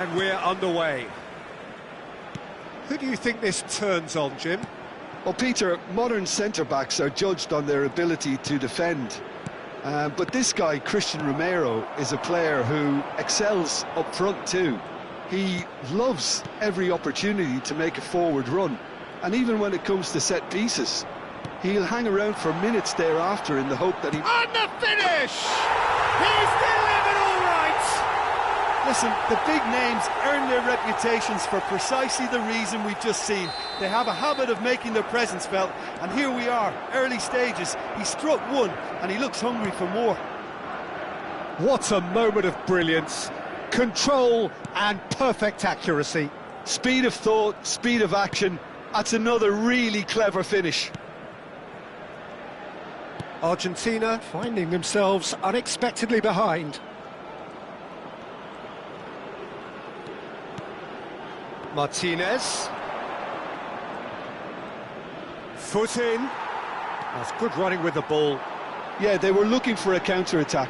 And we're underway. Who do you think this turns on, Jim? Well, Peter, modern centre-backs are judged on their ability to defend. But this guy, Christian Romero, is a player who excels up front too. He loves every opportunity to make a forward run. And even when it comes to set pieces, he'll hang around for minutes thereafter in the hope that he... On the finish! He's delivered all right! Listen, the big names earn their reputations for precisely the reason we've just seen. They have a habit of making their presence felt, and here we are, early stages. He struck one, and he looks hungry for more. What a moment of brilliance, control and perfect accuracy. Speed of thought, speed of action. That's another really clever finish. Argentina finding themselves unexpectedly behind. Martinez. Foot in. That's good running with the ball. Yeah, they were looking for a counter-attack.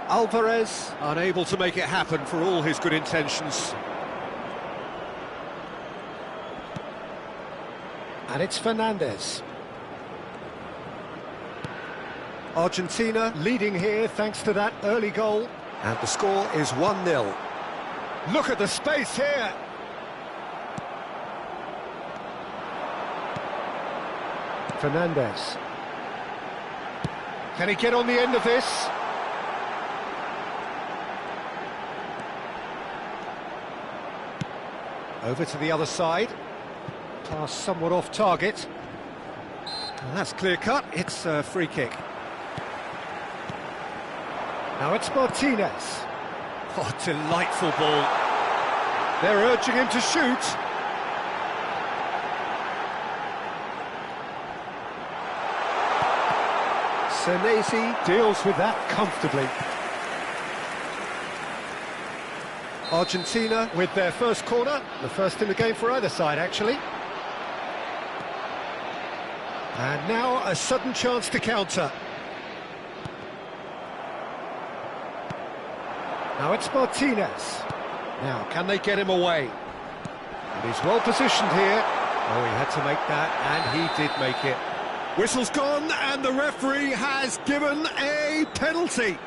Alvarez unable to make it happen for all his good intentions. And it's Fernandez. Argentina leading here thanks to that early goal. And the score is 1-0. Look at the space here. Fernandez. Can he get on the end of this? Over to the other side. Pass somewhat off target. And that's clear-cut. It's a free kick. Now it's Martinez. Oh, delightful ball. They're urging him to shoot. Senesi deals with that comfortably. Argentina with their first corner, the first in the game for either side, actually. And now a sudden chance to counter. Now it's Martinez. Now, can they get him away? And he's well positioned here. Oh, he had to make that, and he did make it. Whistle's gone, and the referee has given a penalty.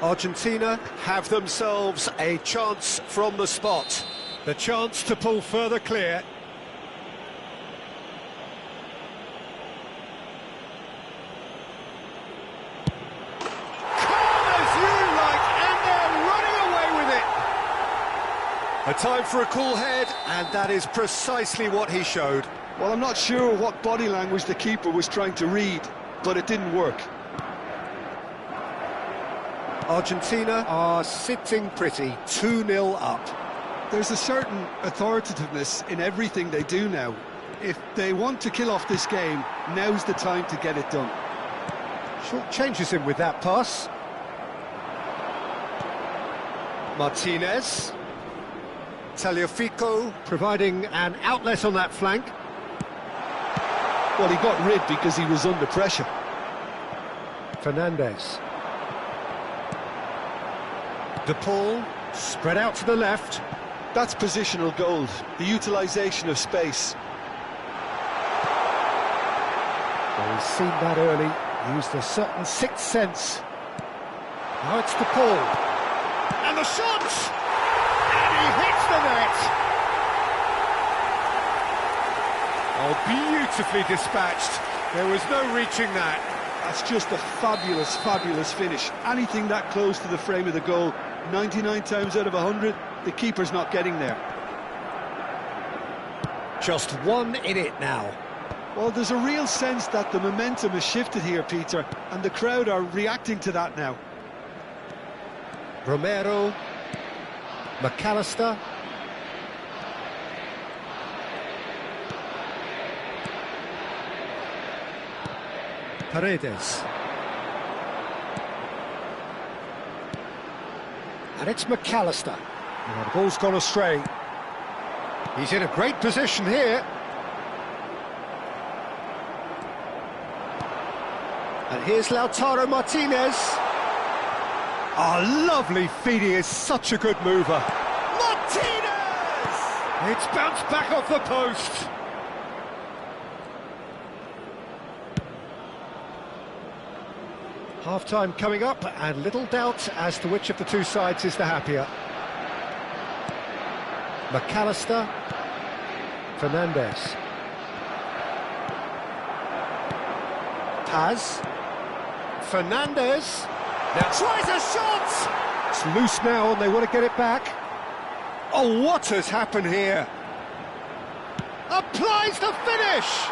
Argentina have themselves a chance from the spot. The chance to pull further clear. A time for a cool head, and that is precisely what he showed. Well, I'm not sure what body language the keeper was trying to read, but it didn't work. Argentina are sitting pretty, 2-0 up. There's a certain authoritativeness in everything they do now. If they want to kill off this game, now's the time to get it done. Short changes him with that pass. Martinez. Tagliafico providing an outlet on that flank. Well, he got rid because he was under pressure. Fernandez. De Paul spread out to the left. That's positional gold, the utilisation of space. Well, he's seen that early, used a certain sixth sense. Now it's De Paul. And the shot! He hits the net. Oh, beautifully dispatched. There was no reaching that. That's just a fabulous, fabulous finish. Anything that close to the frame of the goal, 99 times out of 100, the keeper's not getting there. Just one in it now. Well, there's a real sense that the momentum has shifted here, Peter, and the crowd are reacting to that now. Romero. McAllister. Paredes. And it's McAllister. Oh, the ball's gone astray. He's in a great position here. And here's Lautaro Martinez. Oh, lovely feed, he is such a good mover. Martinez! It's bounced back off the post. Half-time coming up, and little doubt as to which of the two sides is the happier. McAllister, Fernandez. Paz. Fernandez. Now tries a shot! It's loose now and they want to get it back. Oh, what has happened here? Applies the finish!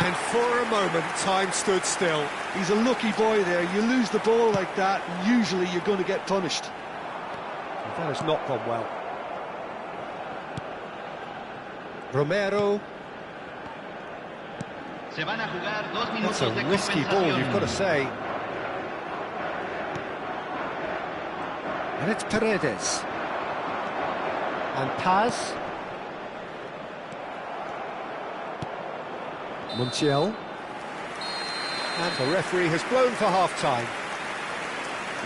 And for a moment, time stood still. He's a lucky boy there. You lose the ball like that, and usually you're going to get punished. That has not gone well. Romero. That's a risky ball, you've got to say. And it's Paredes. And Paz. Montiel. And the referee has blown for half-time.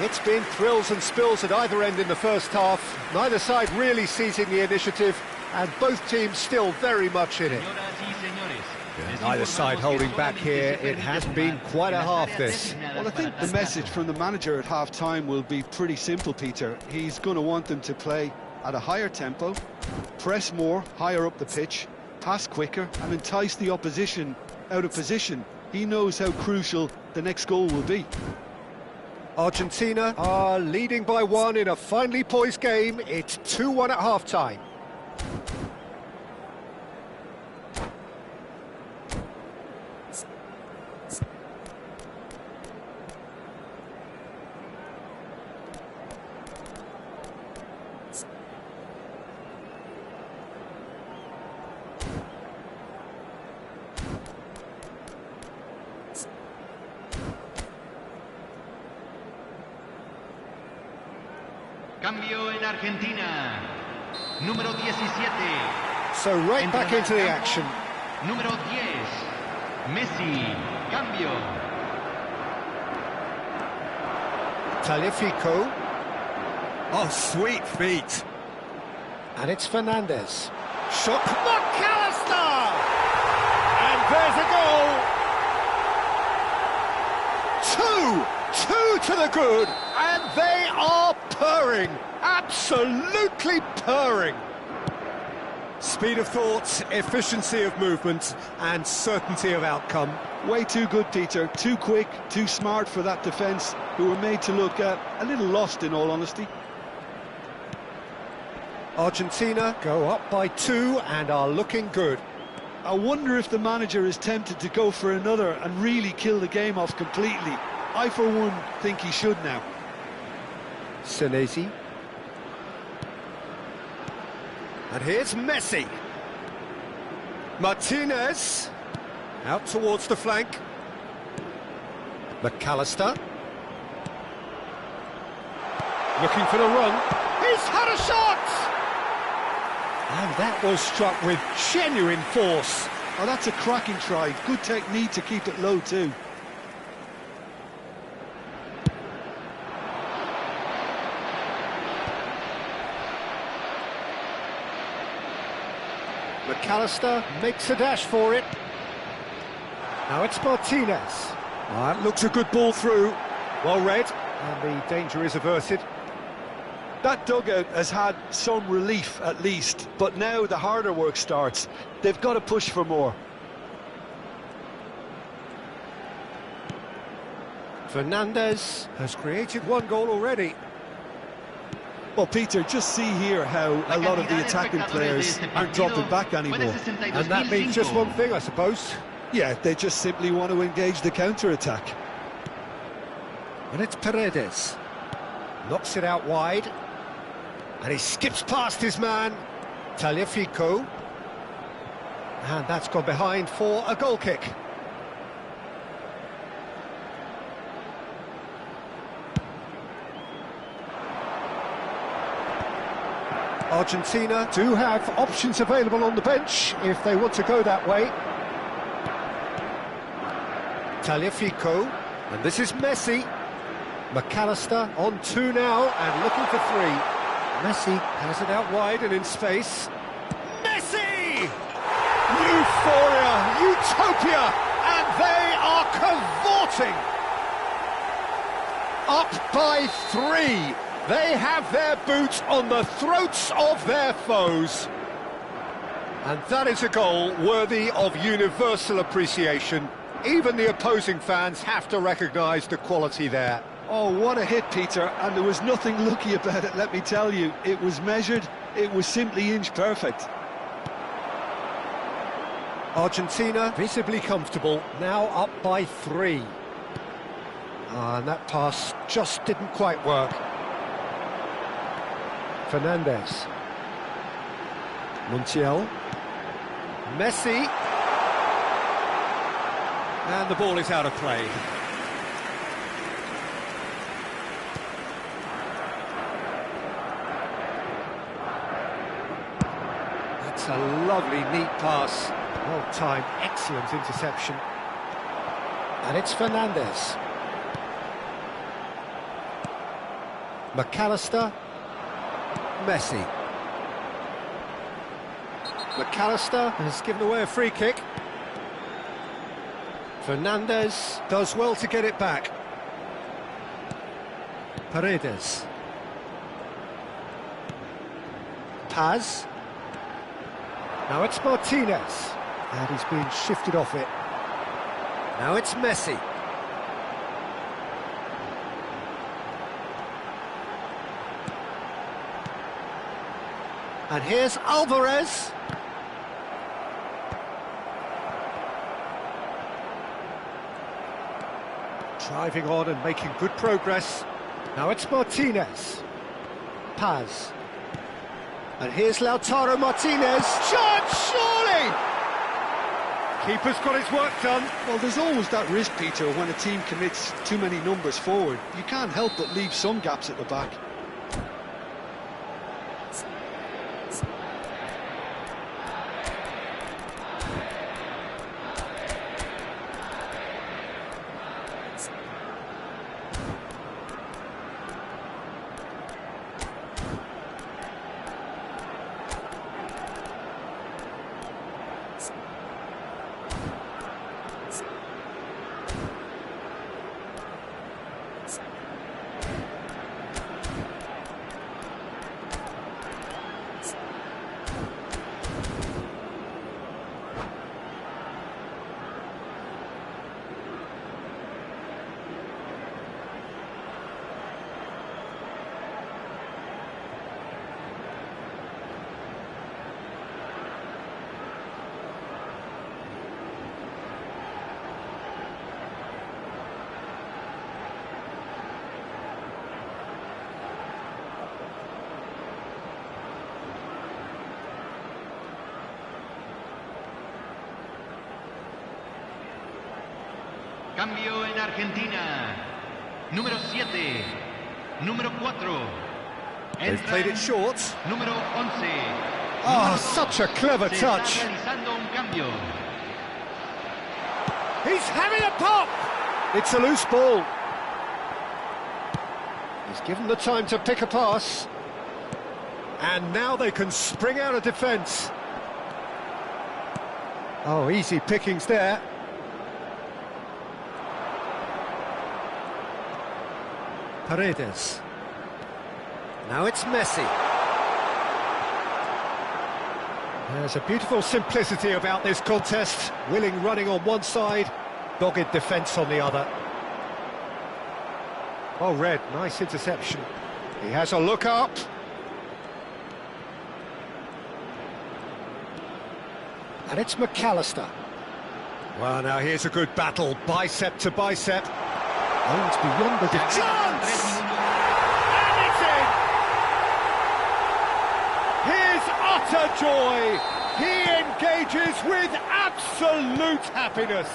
It's been thrills and spills at either end in the first half. Neither side really seizing the initiative, and both teams still very much in it. Neither side holding back here. It has been quite a half, this. Well, I think the message from the manager at half-time will be pretty simple, Peter. He's going to want them to play at a higher tempo, press more, higher up the pitch, pass quicker, and entice the opposition out of position. He knows how crucial the next goal will be. Argentina are leading by 1 in a finely poised game. It's 2-1 at half-time. Cambio en Argentina. Número 17. So right back into the action. Número 10. Messi. Cambio. Taliafico. Oh, sweet feet. And it's Fernandez. Shot. McAllister! And there's a goal. Two to the good, and they are purring, absolutely purring. Speed of thought, efficiency of movement, and certainty of outcome. Way too good, Peter. Too quick, too smart for that defence, who were made to look a little lost, in all honesty. Argentina go up by 2 and are looking good. I wonder if the manager is tempted to go for another and really kill the game off completely. I, for one, think he should now. Senesi. And here's Messi. Martinez. Out towards the flank. McAllister. Looking for the run. He's had a shot! And that was struck with genuine force. Oh, that's a cracking try. Good technique to keep it low, too. McAllister makes a dash for it. Now it's Martinez. That looks a good ball through. Well read, and the danger is averted. That dugout has had some relief, at least, but now the harder work starts. They've got to push for more. Fernandez has created 1 goal already. Well, Peter, just see here how a lot of the attacking players aren't dropping back anymore. And that means just one thing, I suppose. Yeah, they just simply want to engage the counter-attack. And it's Paredes. Knocks it out wide. And he skips past his man, Taliafico. And that's gone behind for a goal kick. Argentina do have options available on the bench if they want to go that way. Taliafico, and this is Messi. McAllister on 2 now and looking for 3. Messi has it out wide and in space. Messi! Euphoria, utopia, and they are cavorting! Up by 3. They have their boots on the throats of their foes. And that is a goal worthy of universal appreciation. Even the opposing fans have to recognise the quality there. Oh, what a hit, Peter, and there was nothing lucky about it, let me tell you. It was measured, it was simply inch perfect. Argentina visibly comfortable, now up by 3. And that pass just didn't quite work. Fernandez. Montiel. Messi. And the ball is out of play. That's a lovely, neat pass. Well timed, excellent interception. And it's Fernandez. McAllister. Messi. McAllister has given away a free kick. Fernandez does well to get it back. Paredes. Paz. Now it's Martinez. And he's being shifted off it. Now it's Messi. And here's Alvarez. Driving on and making good progress. Now it's Martinez. Paz. And here's Lautaro Martinez. Shot, surely! Keeper's got his work done. Well, there's always that risk, Peter, when a team commits too many numbers forward. You can't help but leave some gaps at the back. Cambio en Argentina. Número 7. Número 4. They've played it short. Número 11. Oh, such a clever touch. Se está realizando un cambio. He's having a pop! It's a loose ball. He's given the time to pick a pass. And now they can spring out of defence. Oh, easy pickings there. Paredes. Now it's Messi. There's a beautiful simplicity about this contest. Willing running on one side, dogged defence on the other. Oh, Red, nice interception. He has a look up. And it's McAllister. Well, now here's a good battle, bicep to bicep. Oh, it's beyond the chance! And it's in! Here's utter joy. He engages with absolute happiness.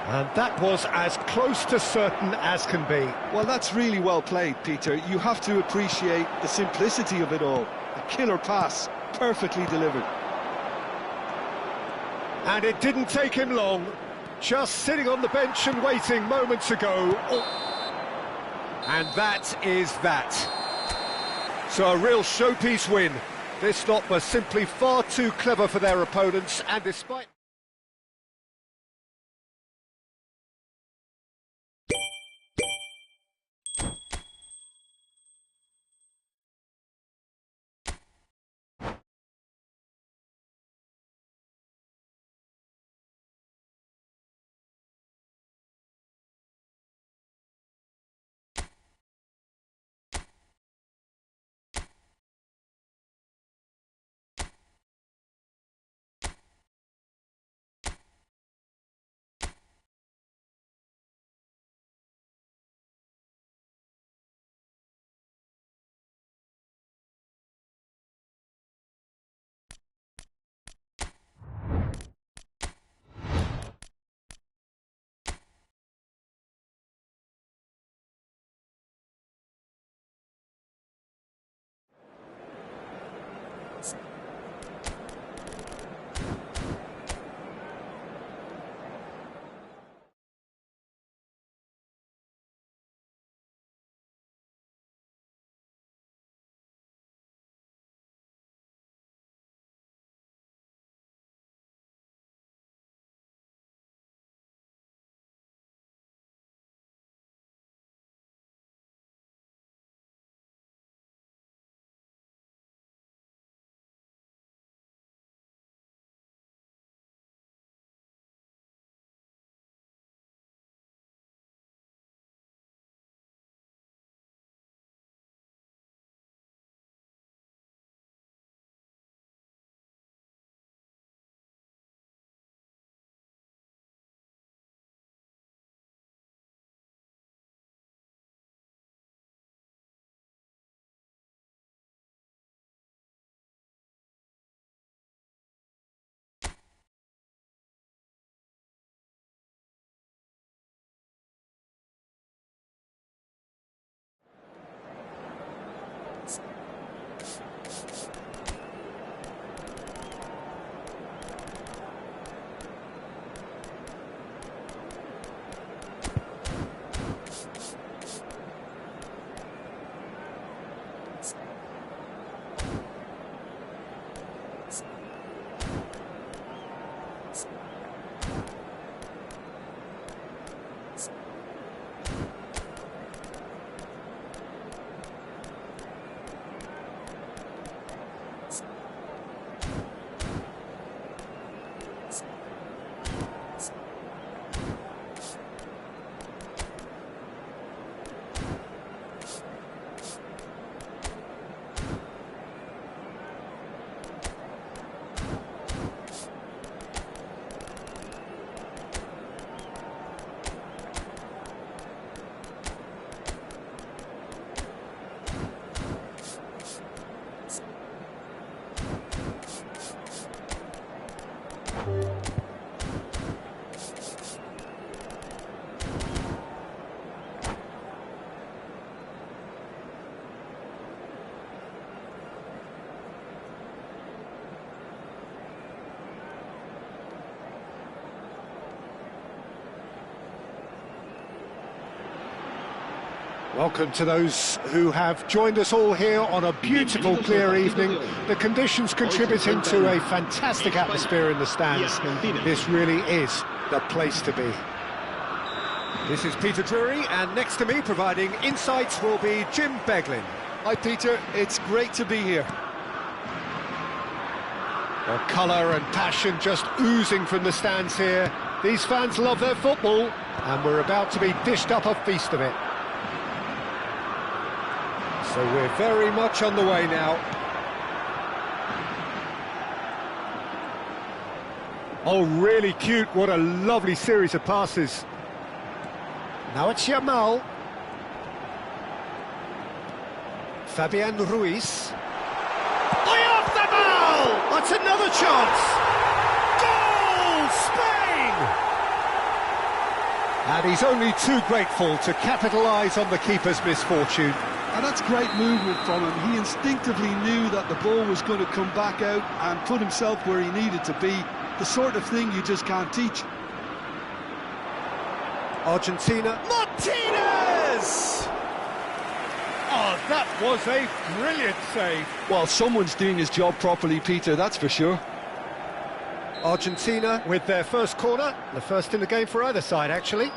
And that was as close to certain as can be. Well, that's really well played, Peter. You have to appreciate the simplicity of it all. A killer pass, perfectly delivered. And it didn't take him long. Just sitting on the bench and waiting moments ago. And that is that. So a real showpiece win. This lot was simply far too clever for their opponents, and despite... Welcome to those who have joined us all here on a beautiful, clear evening. The conditions contributing to a fantastic atmosphere in the stands. This really is the place to be. This is Peter Drury, and next to me providing insights will be Jim Beglin. Hi Peter, it's great to be here. Well, colour and passion just oozing from the stands here. These fans love their football, and we're about to be dished up a feast of it. So we're very much on the way now. Oh, really cute. What a lovely series of passes. Now it's Yamal. Fabian Ruiz. Way off the ball! That's another chance. Goal, Spain! And he's only too grateful to capitalise on the keeper's misfortune. And that's great movement from him. He instinctively knew that the ball was going to come back out and put himself where he needed to be. The sort of thing you just can't teach. Argentina. Martinez! That was a brilliant save. Well, someone's doing his job properly, Peter, that's for sure. Argentina with their first corner, the first in the game for either side, actually.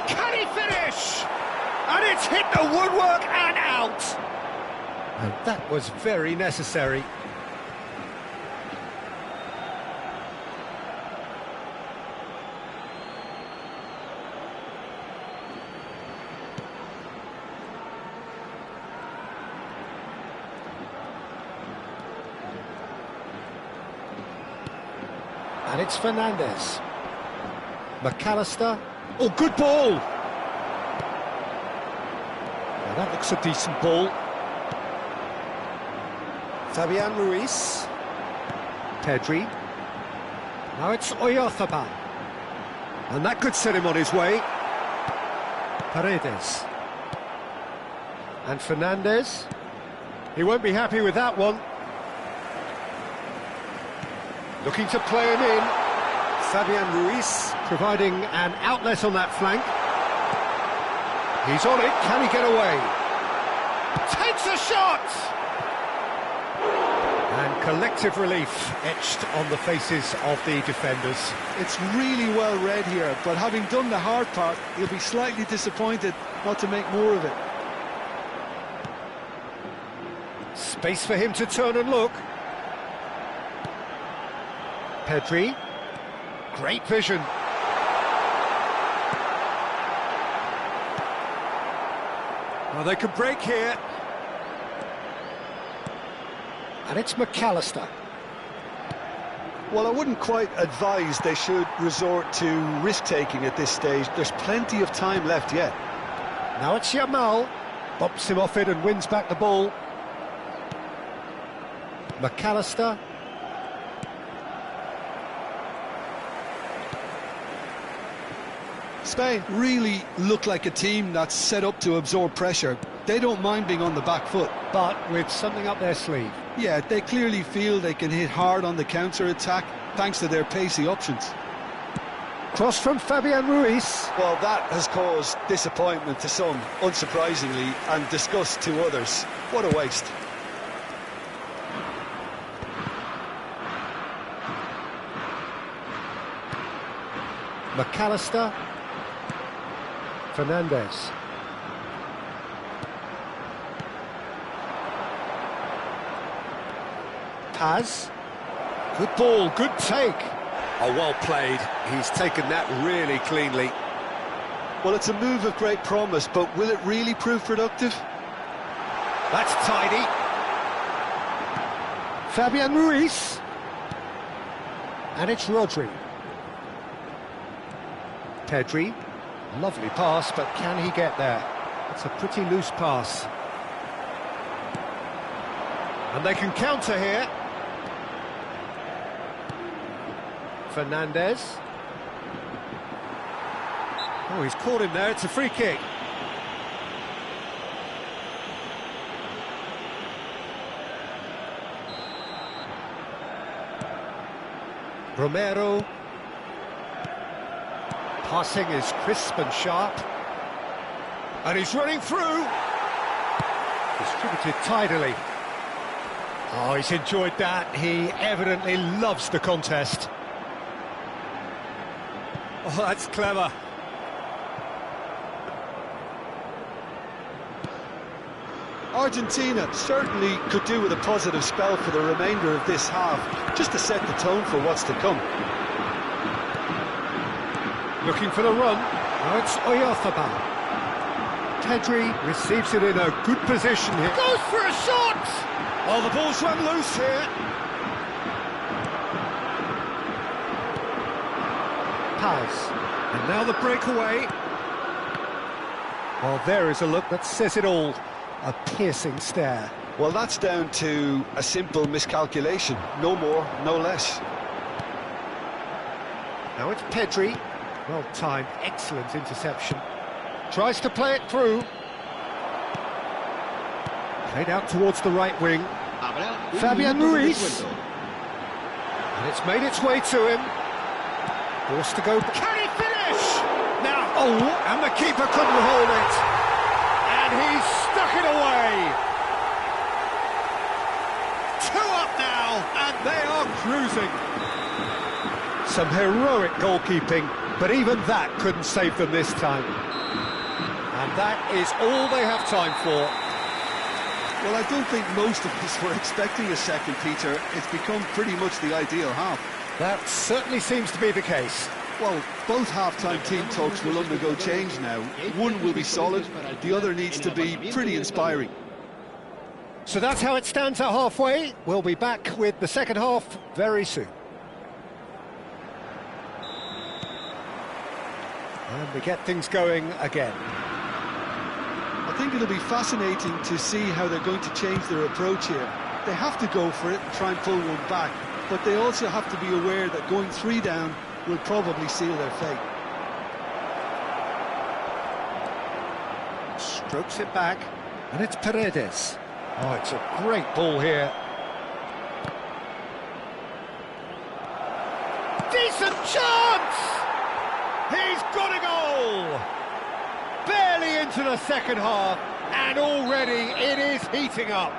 Can he finish? And it's hit the woodwork and out. And that was very necessary. And it's Fernandez. McAllister. Oh, good ball! Now that looks a decent ball. Fabian Ruiz. Pedri. Now it's Oyarzabal. And that could set him on his way. Paredes. And Fernandez. He won't be happy with that one. Looking to play him in. Fabian Ruiz providing an outlet on that flank. He's on it, can he get away? Takes a shot! And collective relief etched on the faces of the defenders. It's really well read here, but having done the hard part, he'll be slightly disappointed not to make more of it. Space for him to turn and look. Pedri. Great vision. Well, they could break here. And it's McAllister. Well, I wouldn't quite advise they should resort to risk-taking at this stage. There's plenty of time left yet. Now it's Yamal. Bumps him off it and wins back the ball. McAllister. Spain really look like a team that's set up to absorb pressure. They don't mind being on the back foot. But with something up their sleeve. Yeah, they clearly feel they can hit hard on the counter-attack thanks to their pacey options. Cross from Fabian Ruiz. Well, that has caused disappointment to some, unsurprisingly, and disgust to others. What a waste. McAllister. Fernandez. Paz. Good ball, good take. Oh, well played. He's taken that really cleanly. Well, it's a move of great promise, but will it really prove productive? That's tidy. Fabian Ruiz. And it's Rodri. Pedri. Lovely pass, but can he get there? It's a pretty loose pass. And they can counter here. Fernandez. Oh, he's caught him there. It's a free kick. Romero. Passing is crisp and sharp. And he's running through. Distributed tidily. Oh, he's enjoyed that. He evidently loves the contest. Oh, that's clever. Argentina certainly could do with a positive spell for the remainder of this half, just to set the tone for what's to come. Looking for the run. Now it's Oyarzabal. Pedri receives it in a good position here. Goes for a shot! Oh, the ball's run loose here. Paz. And now the breakaway. Well, there is a look that says it all. A piercing stare. Well, that's down to a simple miscalculation. No more, no less. Now it's Pedri. Well timed, excellent interception. Tries to play it through. Played out towards the right wing. Fabian Ruiz. And it's made its way to him. Forced to go. Can he finish? Now, and the keeper couldn't hold it. And he's stuck it away. 2 up now, and they are cruising. Some heroic goalkeeping, but even that couldn't save them this time. And that is all they have time for. Well, I don't think most of us were expecting a second, Peter. It's become pretty much the ideal half. That certainly seems to be the case. Well, both half-time team talks will undergo change now. One will be solid, the other needs to be pretty inspiring. So that's how it stands at halfway. We'll be back with the second half very soon. And we get things going again. I think it'll be fascinating to see how they're going to change their approach here. They have to go for it and try and pull one back, but they also have to be aware that going 3 down will probably seal their fate. Strokes it back, and it's Paredes. Oh, it's a great ball here. Decent chance! He's got a goal! Barely into the second half, and already it is heating up.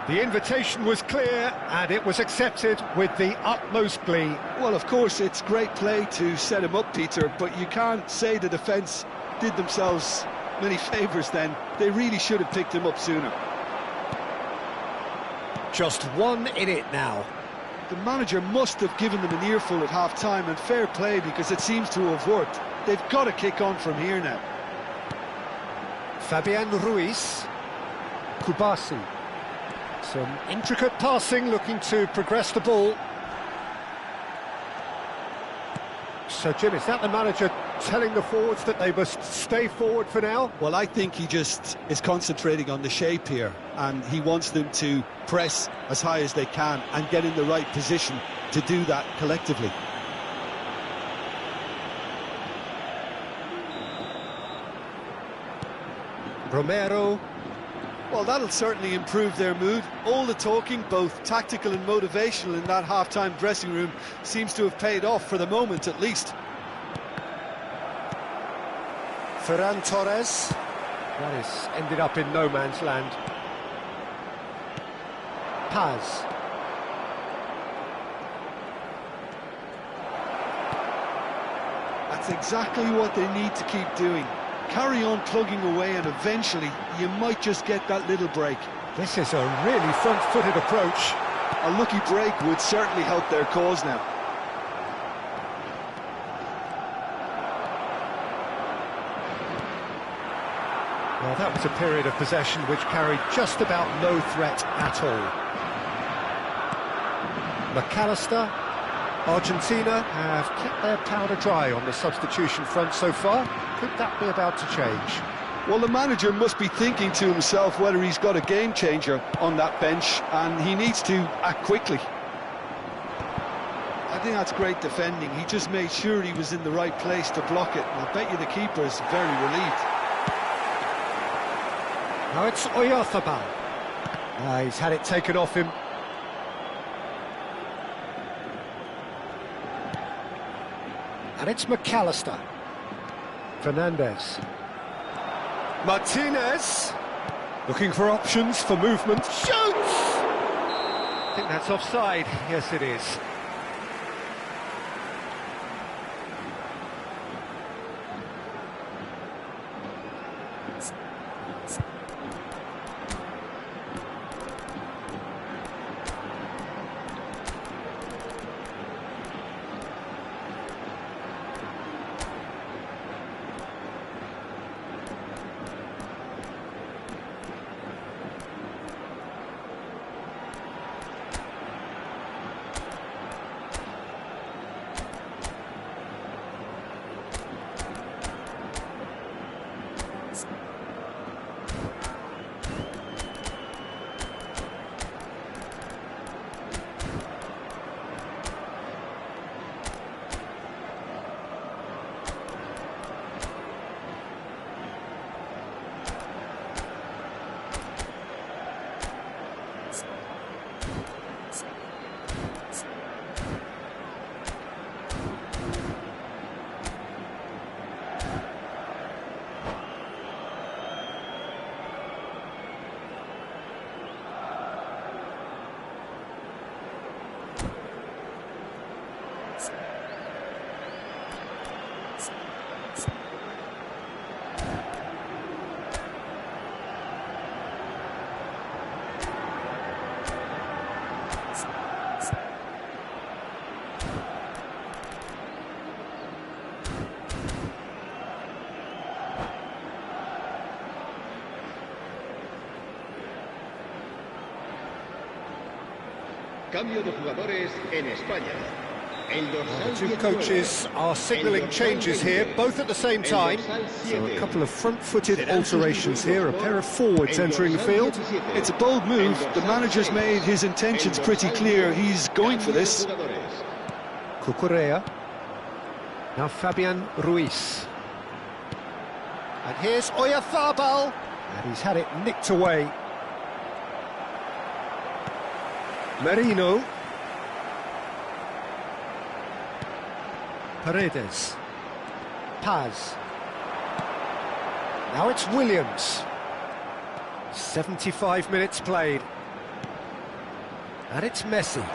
The invitation was clear, and it was accepted with the utmost glee. Well, of course, it's great play to set him up, Peter, but you can't say the defence did themselves many favours then. They really should have picked him up sooner. Just 1 in it now. The manager must have given them an earful at half-time, and fair play because it seems to have worked. They've got to kick on from here now. Fabian Ruiz. Kubasi. Some intricate passing, looking to progress the ball. So, Jim, is that the manager telling the forwards that they must stay forward for now? Well, I think he just is concentrating on the shape here, and he wants them to press as high as they can and get in the right position to do that collectively. Romero. Well, that'll certainly improve their mood. All the talking, both tactical and motivational, in that half-time dressing room seems to have paid off for the moment, at least. Ferran Torres. That is ended up in no man's land. Paz. That's exactly what they need to keep doing. Carry on plugging away, and eventually you might just get that little break. This is a really front-footed approach. A lucky break would certainly help their cause now. Well, that was a period of possession which carried just about no threat at all. McAllister. Argentina have kept their powder dry on the substitution front so far. Could that be about to change? Well, the manager must be thinking to himself whether he's got a game changer on that bench, and he needs to act quickly. I think that's great defending. He just made sure he was in the right place to block it. I bet you the keeper is very relieved. Now it's Oyarzabal. He's had it taken off him. And it's McAllister. Fernandez. Martinez. Looking for options for movement. Shoots! I think that's offside. Yes, it is. Cambio de jugadores en España. El The dorsal two 19, coaches are signalling changes here, both at the same time. So a couple of front-footed alterations here, a pair of forwards entering the field. It's a bold move. The manager's made his intentions pretty clear. He's going for this. Cucurella. Now Fabian Ruiz. And here's Oyarzabal. And he's had it nicked away. Merino. Paredes. Paz. Now it's Williams. 75 minutes played. And it's Messi.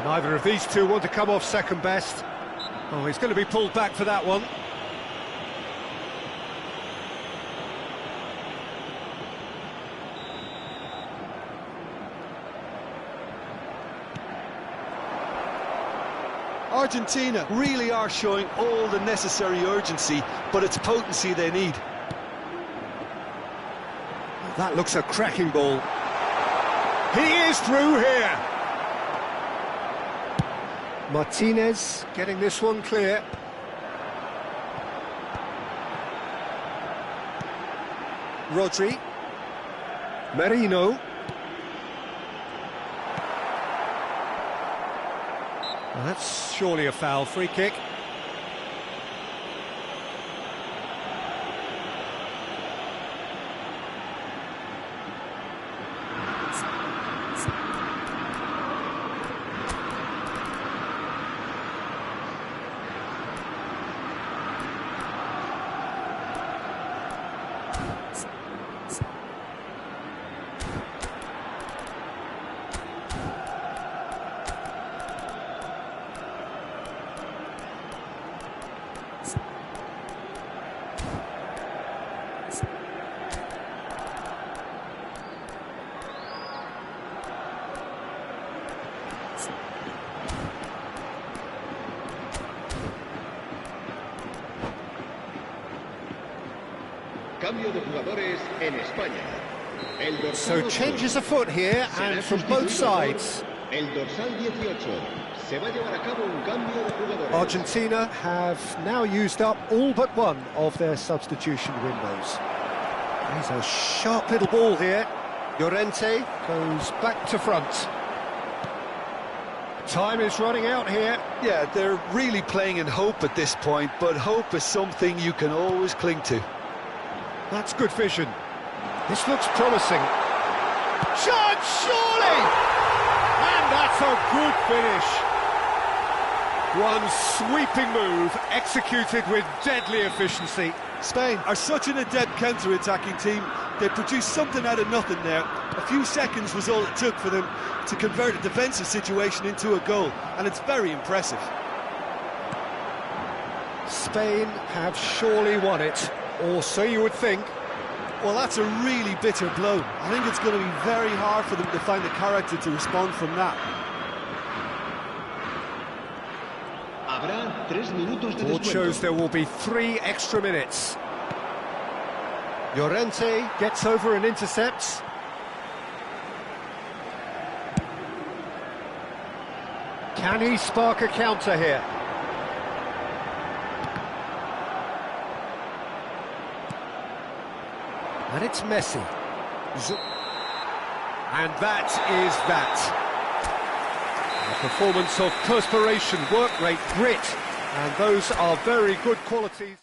Neither of these two want to come off second best. Oh, he's going to be pulled back for that one. Argentina really are showing all the necessary urgency, but it's potency they need. That looks a cracking ball. He is through here. Martinez getting this one clear. Rodri. Merino. Well, that's surely a foul. Free kick. Cambio de jugadores en España. El dorsal So 8 changes afoot here, será and from both sustituido por sides. El dorsal 18. Se va a llevar a cabo un cambio de jugadores. Argentina have now used up all but one of their substitution windows. There's a sharp little ball here. Llorente goes back to front. Time is running out here. Yeah, they're really playing in hope at this point, but hope is something you can always cling to. That's good vision. This looks promising. Shot, surely! And that's a good finish. One sweeping move, executed with deadly efficiency. Spain are such an adept counter-attacking team. They produced something out of nothing there. A few seconds was all it took for them to convert a defensive situation into a goal, and it's very impressive. Spain have surely won it, or so you would think. Well, that's a really bitter blow. I think it's going to be very hard for them to find the character to respond from that. Habrá 3 minutos de Board descuento. shows there will be 3 extra minutes. Llorente gets over and intercepts. Can he spark a counter here? And it's Messi. And that is that. A performance of perspiration, work rate, grit, and those are very good qualities.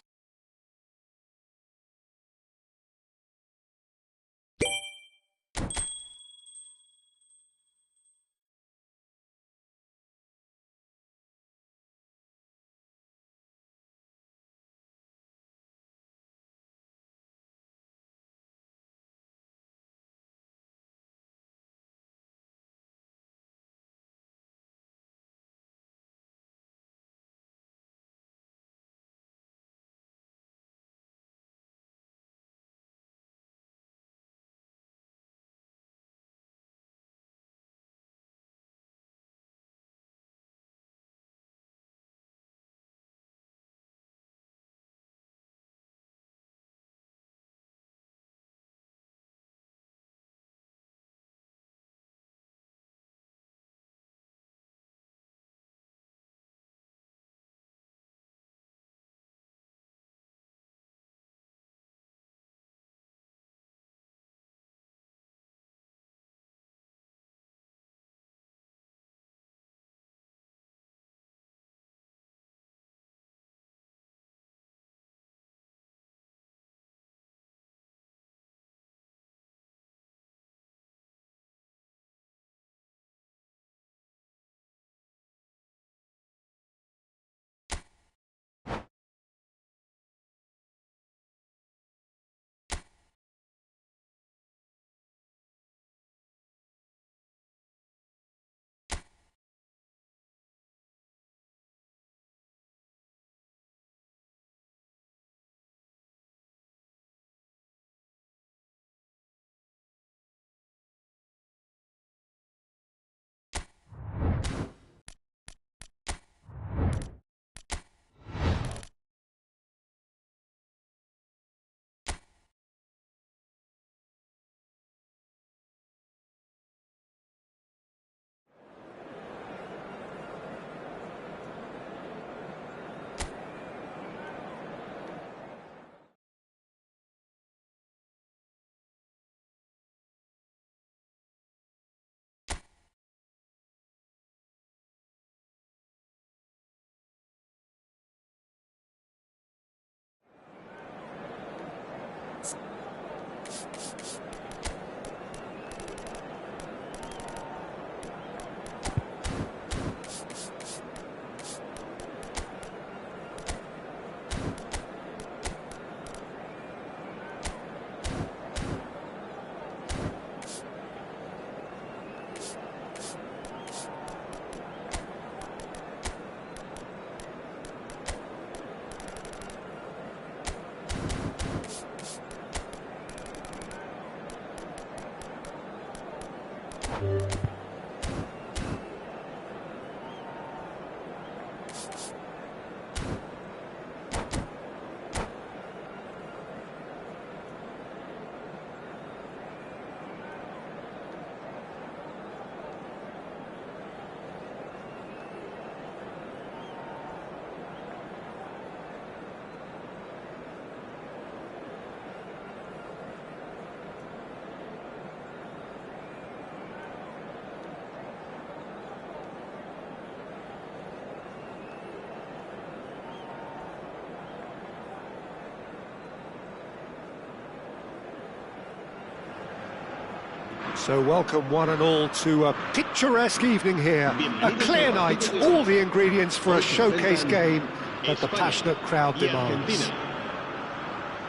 So welcome one and all to a picturesque evening here, a clear night, all the ingredients for a showcase game that the passionate crowd demands.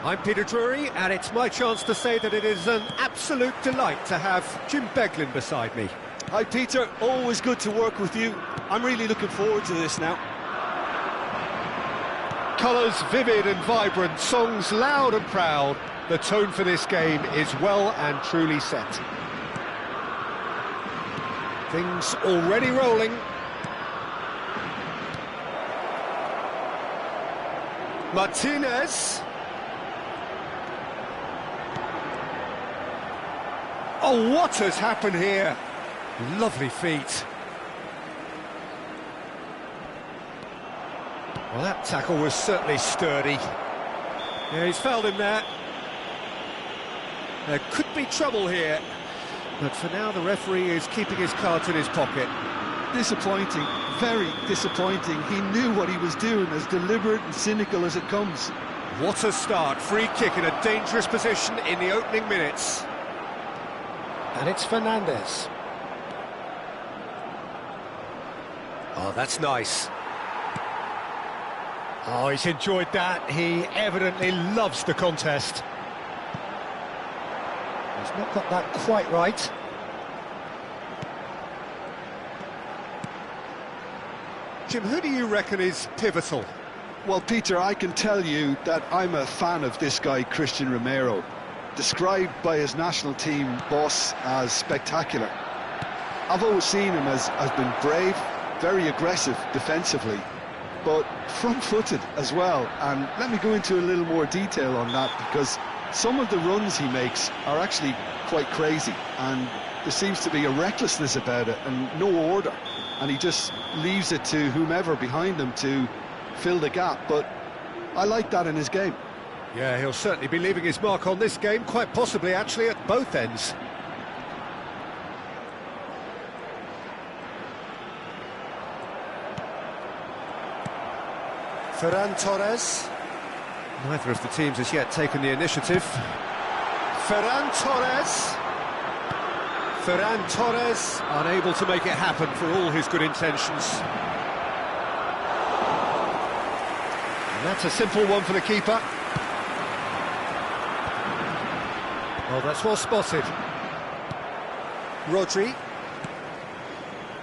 I'm Peter Drury, and it's my chance to say that it is an absolute delight to have Jim Beglin beside me. Hi Peter, always good to work with you. I'm really looking forward to this now. Colours vivid and vibrant, songs loud and proud. The tone for this game is well and truly set. Things already rolling. Martinez. Oh, what has happened here? Lovely feet. Well, that tackle was certainly sturdy. Yeah, he's fouled him there. There could be trouble here. But for now, the referee is keeping his cards in his pocket. Disappointing, very disappointing. He knew what he was doing, as deliberate and cynical as it comes. What a start. Free kick in a dangerous position in the opening minutes. And it's Fernandez. Oh, that's nice. Oh, he's enjoyed that. He evidently loves the contest. He's not got that quite right. Jim, who do you reckon is pivotal? Well, Peter, I can tell you that I'm a fan of this guy, Christian Romero, described by his national team boss as spectacular. I've always seen him as being brave, very aggressive defensively, but front-footed as well. And let me go into a little more detail on that, because some of the runs he makes are actually quite crazy, and there seems to be a recklessness about it and no order, and he just leaves it to whomever behind him to fill the gap. But I like that in his game. Yeah, he'll certainly be leaving his mark on this game, quite possibly actually at both ends. Ferran Torres. Neither of the teams has yet taken the initiative. Ferran Torres. Ferran Torres, unable to make it happen for all his good intentions. And that's a simple one for the keeper. Oh, that's well spotted. Rodri.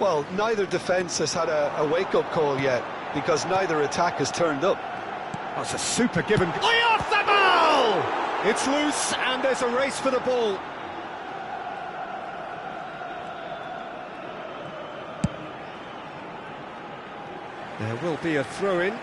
Well, neither defence has had a wake-up call yet, because neither attack has turned up. That's a super given. Oyarzabal! It's loose, and there's a race for the ball. There will be a throw-in.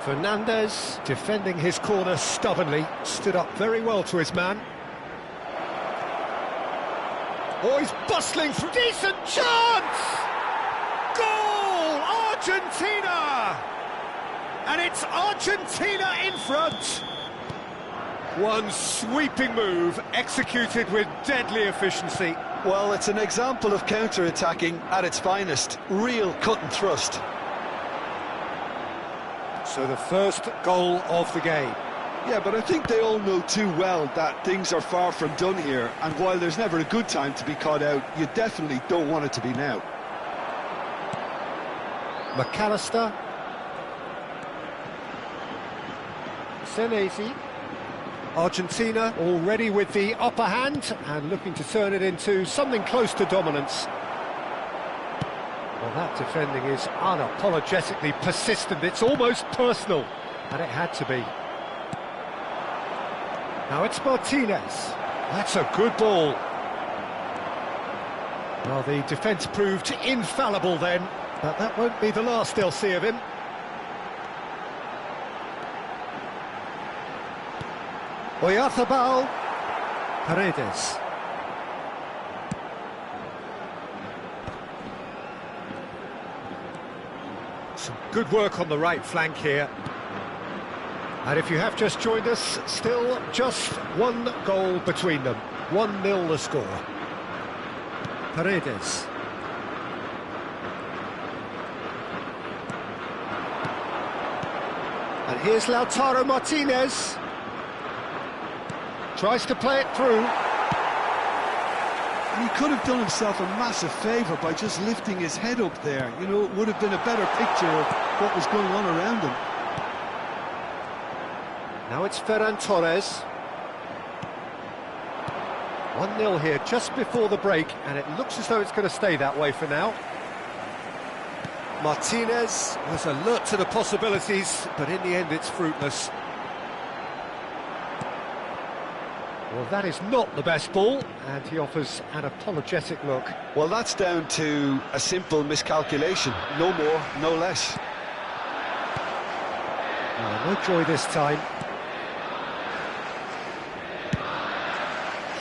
Fernandez, defending his corner stubbornly, stood up very well to his man. Oh, he's bustling through. Decent chance! Goal! Argentina! And it's Argentina in front. One sweeping move, executed with deadly efficiency. Well, it's an example of counter-attacking at its finest. Real cut and thrust. So the first goal of the game. Yeah, but I think they all know too well that things are far from done here, and while there's never a good time to be caught out, you definitely don't want it to be now. McAllister. Senesi. Argentina already with the upper hand and looking to turn it into something close to dominance. Well, that defending is unapologetically persistent. It's almost personal, and it had to be. Now it's Martinez. That's a good ball. Well, the defence proved infallible then, but that won't be the last they'll see of him. Oyarzabal. Paredes. Some good work on the right flank here. And if you have just joined us, still just one goal between them. 1-0 the score. Paredes. And here's Lautaro Martinez. Tries to play it through. And he could have done himself a massive favour by just lifting his head up there. You know, it would have been a better picture of what was going on around him. Now it's Ferran Torres. 1-0 here just before the break, and it looks as though it's going to stay that way for now. Martinez was alert to the possibilities, but in the end it's fruitless. Well, that is not the best ball, and he offers an apologetic look. Well, that's down to a simple miscalculation. No more, no less. No joy this time.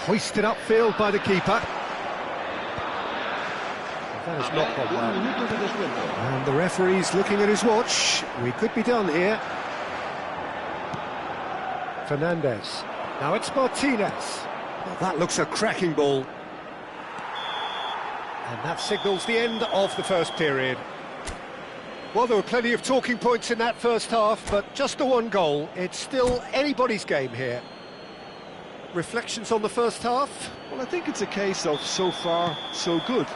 Hoisted upfield by the keeper. That has not gone well. And the referee's looking at his watch. We could be done here. Fernandez. Now it's Martinez. Well, that looks a cracking ball. And that signals the end of the first period. Well, there were plenty of talking points in that first half, but just the one goal. It's still anybody's game here. Reflections on the first half? Well, I think it's a case of so far, so good.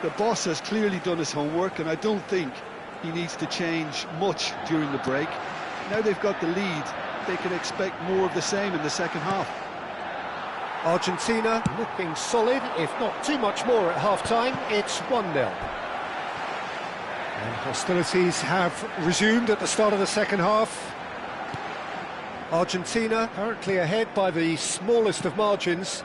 The boss has clearly done his homework, and I don't think he needs to change much during the break. Now they've got the lead, they can expect more of the same in the second half. Argentina looking solid, if not too much more at half-time. It's 1-0. And hostilities have resumed at the start of the second half. Argentina currently ahead by the smallest of margins.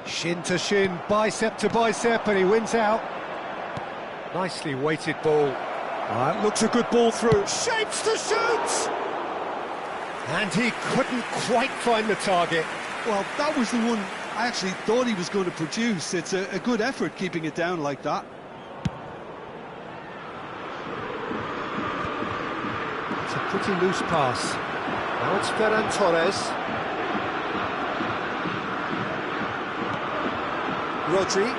Shin to shin, bicep to bicep, and he wins out. Nicely weighted ball. That looks a good ball through. Shapes to shoot! And he couldn't quite find the target. Well, that was the one I actually thought he was going to produce. It's a good effort keeping it down like that. It's a pretty loose pass. Now it's Ferran Torres. Rodri.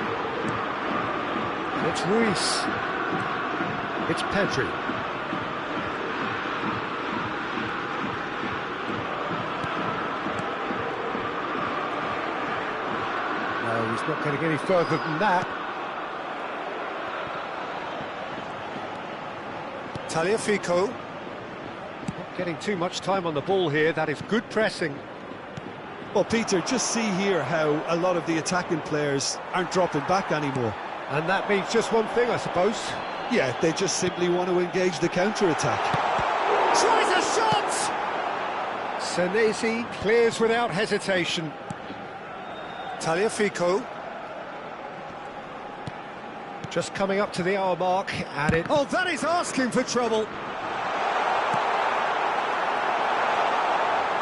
And it's Ruiz. It's Pedri. No, he's not getting any further than that. Tagliafico. Not getting too much time on the ball here. That is good pressing. Well, Peter, just see here how a lot of the attacking players aren't dropping back anymore. And that means just one thing, I suppose. Yeah, they just simply want to engage the counter-attack. Tries a shot! Senesi clears without hesitation. Tagliafico. Just coming up to the hour mark, and it... Oh, that is asking for trouble!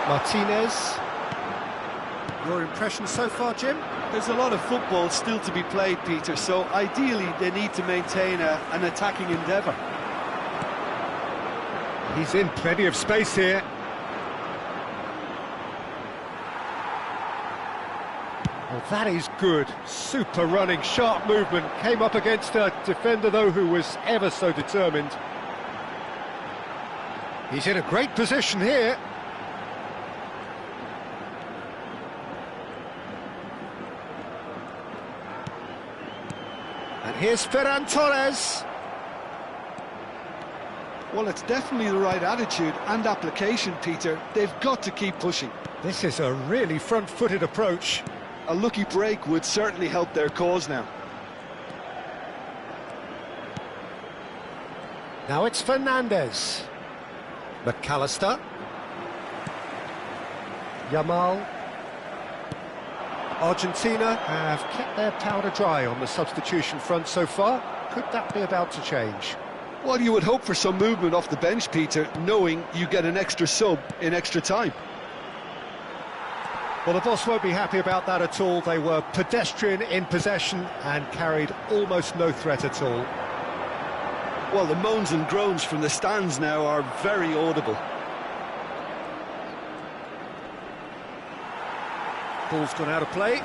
Martinez. Your impression so far, Jim? There's a lot of football still to be played, Peter, so ideally they need to maintain an attacking endeavour. He's in plenty of space here. Well, that is good. Super running, sharp movement. Came up against a defender, though, who was ever so determined. He's in a great position here. And here's Ferran Torres. Well, it's definitely the right attitude and application, Peter. They've got to keep pushing. This is a really front-footed approach. A lucky break would certainly help their cause now. Now it's Fernandez. McAllister. Yamal. Argentina have kept their powder dry on the substitution front so far. Could that be about to change? Well, you would hope for some movement off the bench, Peter, knowing you get an extra sub in extra time. Well, the boss won't be happy about that at all. They were pedestrian in possession and carried almost no threat at all. Well, the moans and groans from the stands now are very audible. Ball's gone out of play.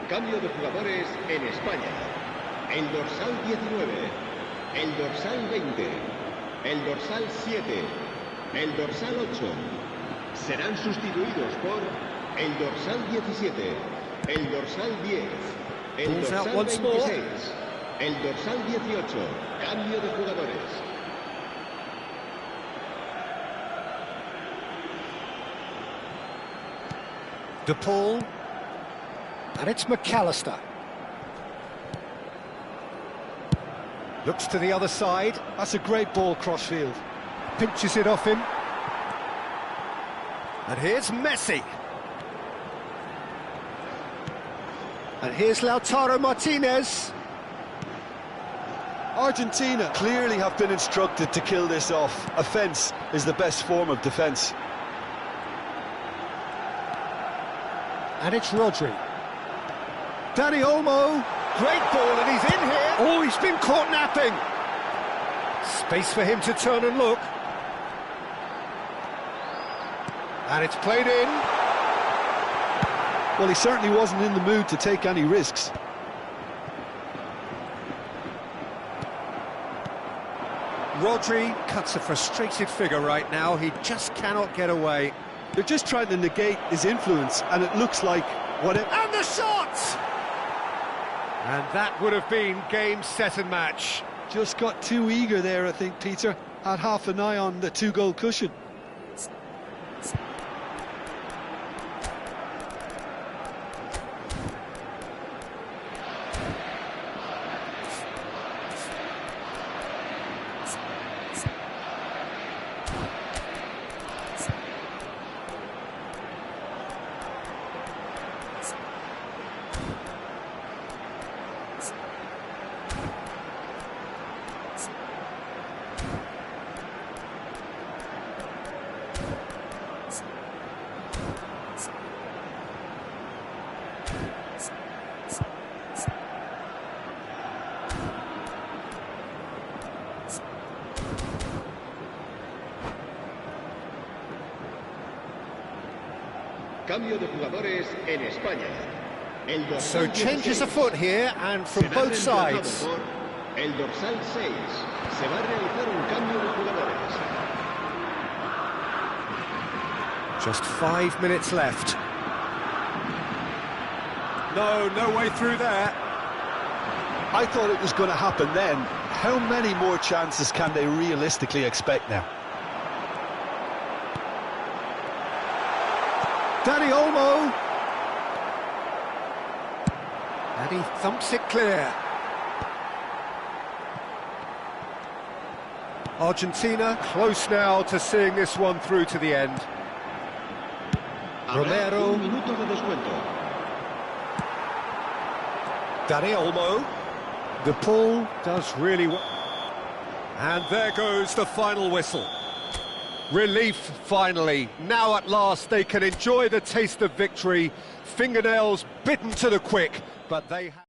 Cambio de jugadores en España. El dorsal 19, el dorsal 20, el dorsal 7, el dorsal 8. Serán sustituidos por el dorsal 17, el dorsal 10, el dorsal 26, el dorsal 18. Cambio de jugadores. De Paul. And it's McAllister. Looks to the other side. That's a great ball crossfield. Pinches it off him. And here's Messi. And here's Lautaro Martinez. Argentina clearly have been instructed to kill this off. Offence is the best form of defence. And it's Rodri. Dani Olmo, great ball, and he's in here. Oh, he's been caught napping. Space for him to turn and look. And it's played in. Well, he certainly wasn't in the mood to take any risks. Rodri cuts a frustrated figure right now. He just cannot get away. They're just trying to negate his influence, and it looks like whatever. And the shot! And that would have been game, set and match. Just got too eager there, I think, Peter. Had half an eye on the two-goal cushion. Cambio de jugadores en España. El dorsal So changes 16 afoot here, and from será both reemplazado sides. por el dorsal 6. Se va a realizar un cambio de jugadores. Just 5 minutes left. No way through there. I thought it was going to happen then. How many more chances can they realistically expect now? Dani Olmo. And he thumps it clear. Argentina close now to seeing this one through to the end. Romero. Minutos de descuento. Dani Olmo. The pull does really well. And there goes the final whistle. Relief, finally. Now at last they can enjoy the taste of victory. Fingernails bitten to the quick, but they have...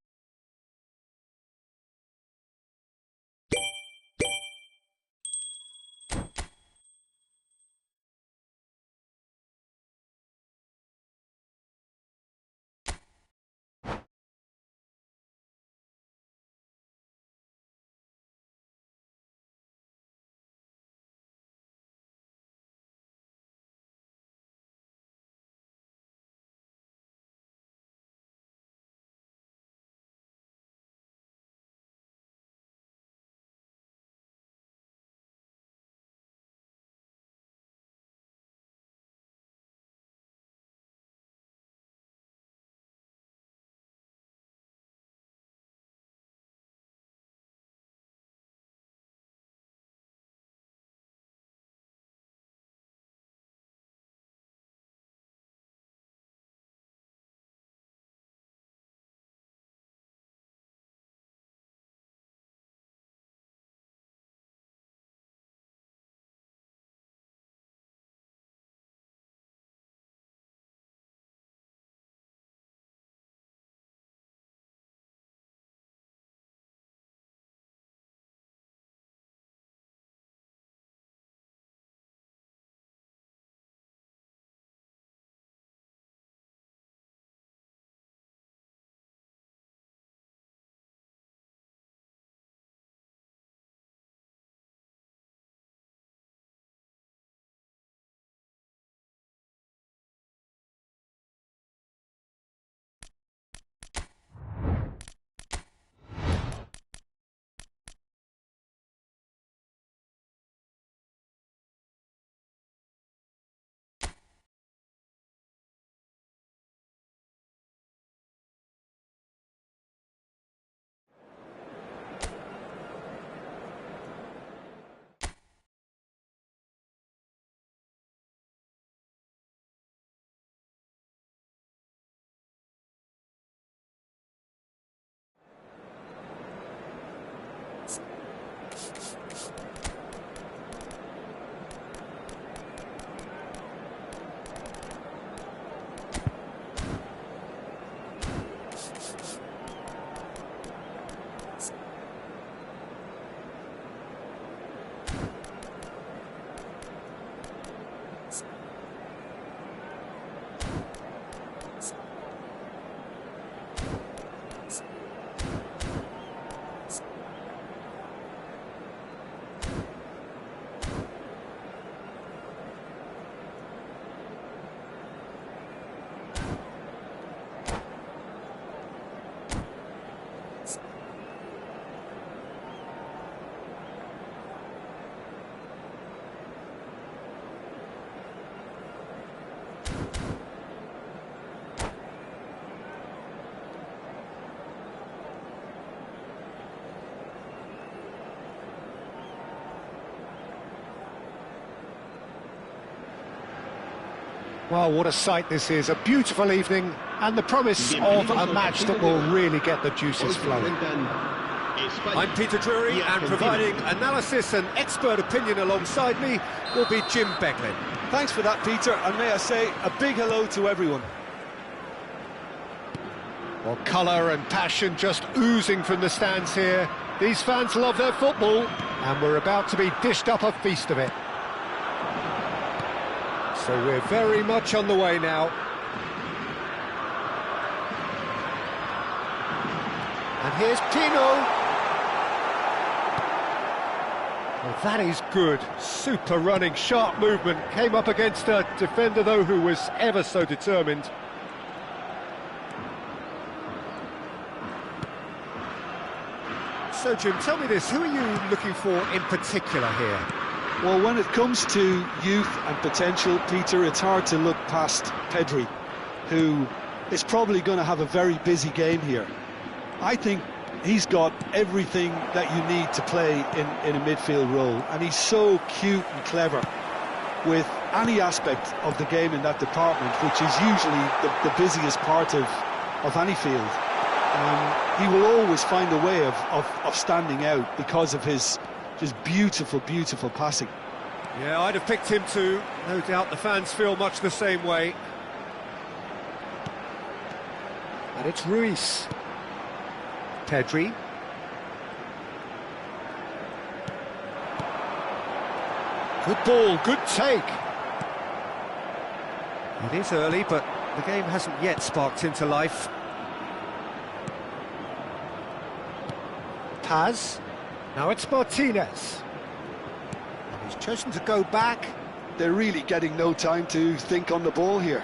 Well, what a sight this is. A beautiful evening and the promise of a match that will really get the juices flowing. I'm Peter Drury, and providing analysis and expert opinion alongside me will be Jim Beglin. Thanks for that, Peter, and may I say a big hello to everyone. Well, colour and passion just oozing from the stands here. These fans love their football, and we're about to be dished up a feast of it. So we're very much on the way now. And here's Pino. Well, that is good. Super running, sharp movement. Came up against a defender, though, who was ever so determined. So, Jim, tell me this. Who are you looking for in particular here? Well, when it comes to youth and potential, Peter, it's hard to look past Pedri, who is probably going to have a very busy game here. I think he's got everything that you need to play in a midfield role, and he's so cute and clever with any aspect of the game in that department, which is usually the busiest part of any field. He will always find a way of standing out because of his just beautiful, beautiful passing. Yeah, I'd have picked him too. No doubt the fans feel much the same way. And it's Ruiz. Pedri. Good ball, good take. It is early, but the game hasn't yet sparked into life. Paz. Now it's Martinez. He's chosen to go back. They're really getting no time to think on the ball here.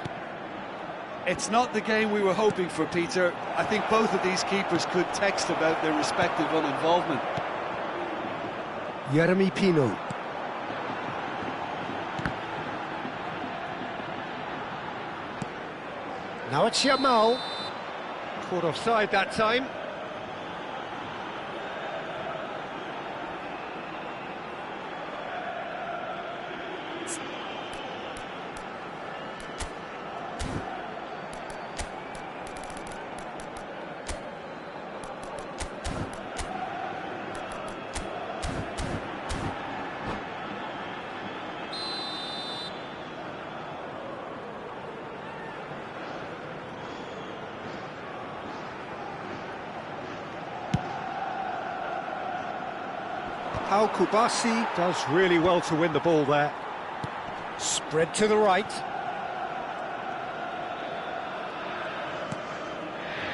It's not the game we were hoping for, Peter. I think both of these keepers could text about their respective uninvolvement. Yeremy Pino. Now it's Yamal. Caught offside that time. Pau Kubasi does really well to win the ball there. Spread to the right.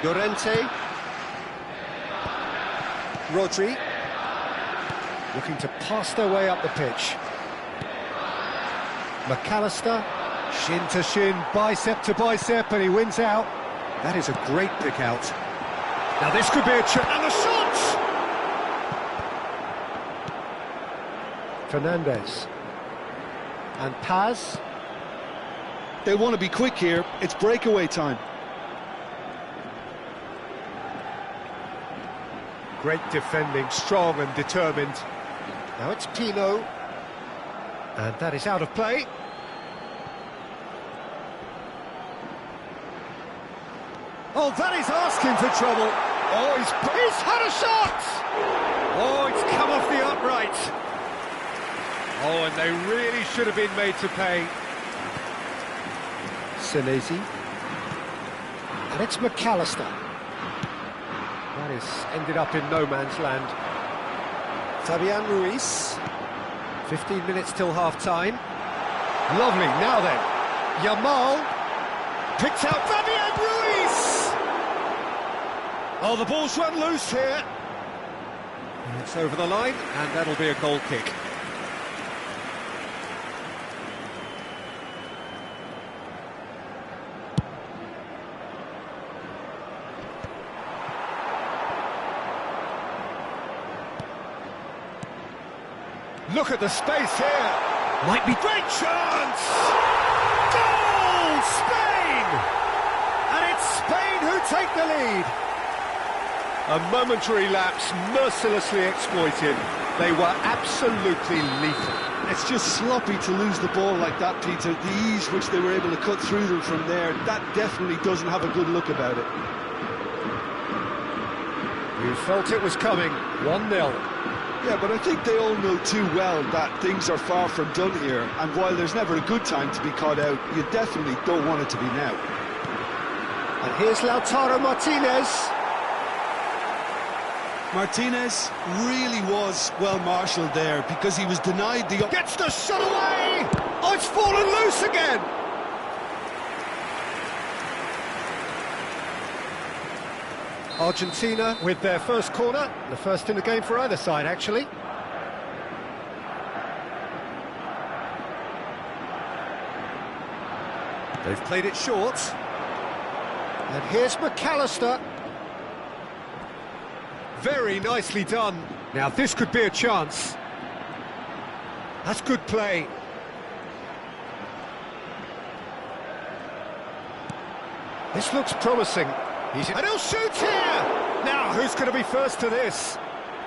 Llorente. Rodri. Looking to pass their way up the pitch. McAllister. Shin to shin, bicep to bicep, and he wins out. That is a great pick out. Now this could be a chance. And the shot! Fernandez. And Paz. They want to be quick here. It's breakaway time. Great defending, strong and determined. Now it's Pino. And that is out of play. Oh, that is asking for trouble. Oh, he's had a shot! Oh, it's come off the upright. Oh, and they really should have been made to pay. Senesi. And it's McAllister. That is ended up in no man's land. Fabian Ruiz. 15 minutes till half-time. Lovely, now then. Yamal. Picked out Fabian Ruiz! Oh, the ball's run loose here. It's over the line, and that'll be a goal kick. Look at the space here. Might be great chance. Goal, Spain! And it's Spain who take the lead. A momentary lapse, mercilessly exploited. They were absolutely lethal. It's just sloppy to lose the ball like that, Peter. The ease which they were able to cut through them from there, that definitely doesn't have a good look about it. You felt it was coming. 1-0. Yeah, but I think they all know too well that things are far from done here, and while there's never a good time to be caught out, you definitely don't want it to be now. And here's Lautaro Martinez. Martinez really was well marshalled there because he was denied the... Gets the shot away! Oh, it's fallen loose again! Argentina with their first corner, the first in the game for either side, actually. They've played it short. And here's McAllister. Very nicely done. Now this could be a chance. That's good play. This looks promising. And he'll shoot here! Now, who's going to be first to this?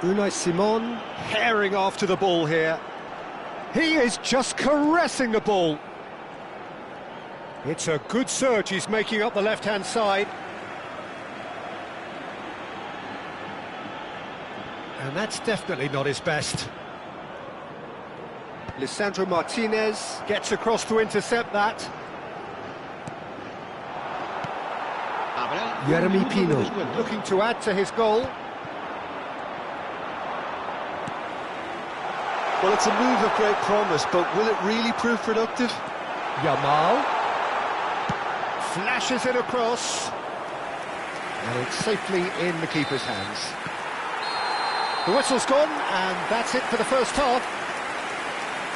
Unai Simon herring after the ball here. He is just caressing the ball. It's a good surge he's making up the left-hand side. And that's definitely not his best. Lisandro Martinez gets across to intercept that. Jeremy Pino looking to add to his goal. Well, it's a move of great promise, but will it really prove productive? Yamal flashes it across, and it's safely in the keeper's hands. The whistle's gone, and that's it for the first half.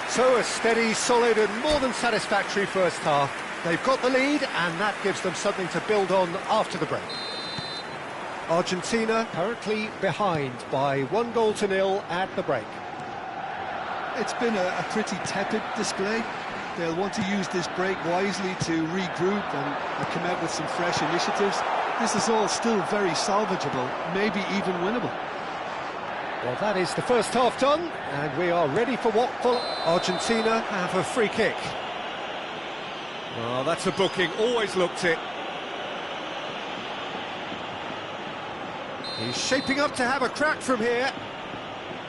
So a steady, solid and more than satisfactory first half. They've got the lead, and that gives them something to build on after the break. Argentina currently behind by 1-0 at the break. It's been a pretty tepid display. They'll want to use this break wisely to regroup and come out with some fresh initiatives. This is all still very salvageable, maybe even winnable. Well, that is the first half done, and we are ready for what follows. Argentina have a free kick. Oh, that's a booking, always looked it. He's shaping up to have a crack from here.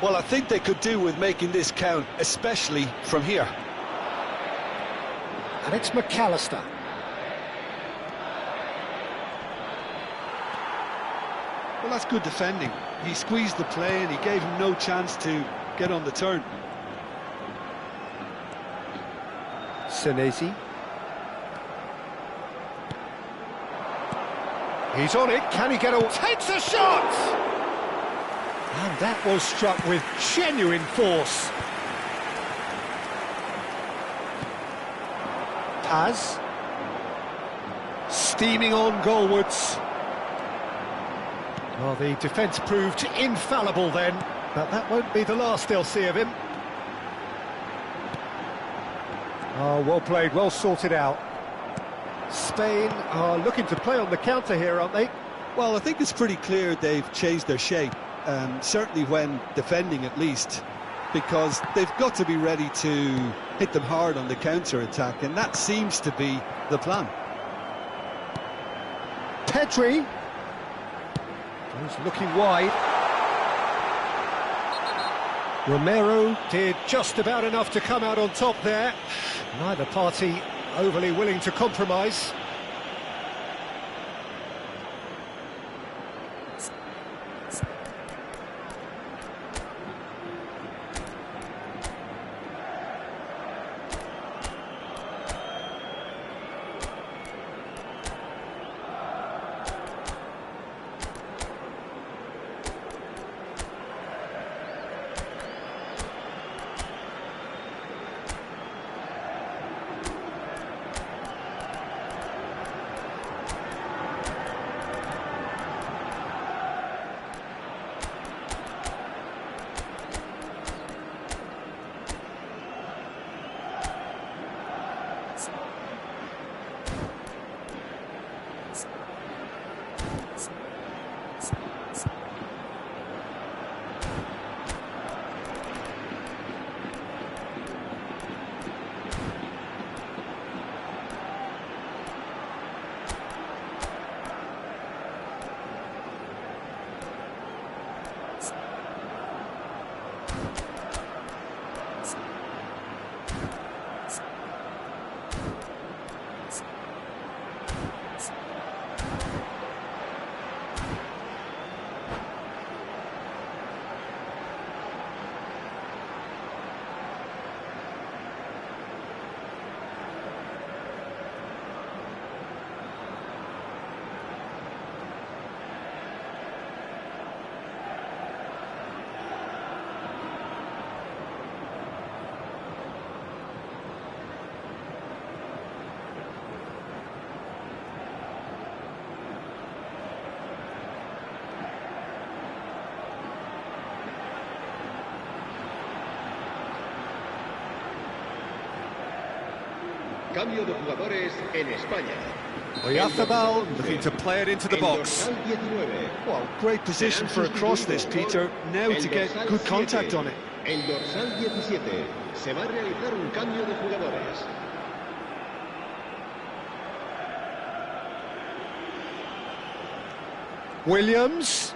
Well, I think they could do with making this count, especially from here. And it's McAllister. Well, that's good defending. He squeezed the play and he gave him no chance to get on the turn. Senesi. He's on it, can he get a... Takes a shot! And that was struck with genuine force. Paz. Steaming on goalwards. Well, the defence proved infallible then, but that won't be the last they'll see of him. Oh, well played, well sorted out. Spain are looking to play on the counter here, aren't they? Well, I think it's pretty clear they've changed their shape, certainly when defending at least, because they've got to be ready to hit them hard on the counter-attack, and that seems to be the plan. Pedri. He's looking wide. Romero did just about enough to come out on top there. Neither party overly willing to compromise. Cambio de jugadores en España. Oyarzabal looking to play it into the El box. dorsal 19. Well, great position for a cross this, Peter. Now to get good contact on it. El dorsal 17. Se va a realizar un cambio de jugadores. Williams.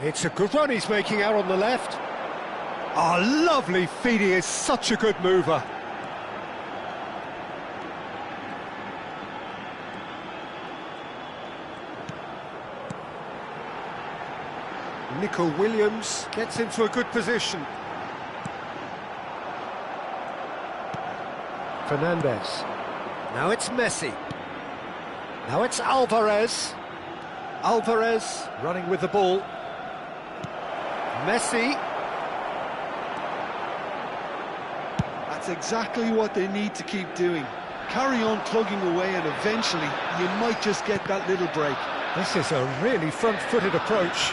It's a good run he's making out on the left. Oh, lovely feed, he is such a good mover. Nico Williams gets into a good position. Fernandez. Now it's Messi. Now it's Alvarez. Alvarez running with the ball. Messi. That's exactly what they need to keep doing. Carry on plugging away and eventually you might just get that little break. This is a really front-footed approach.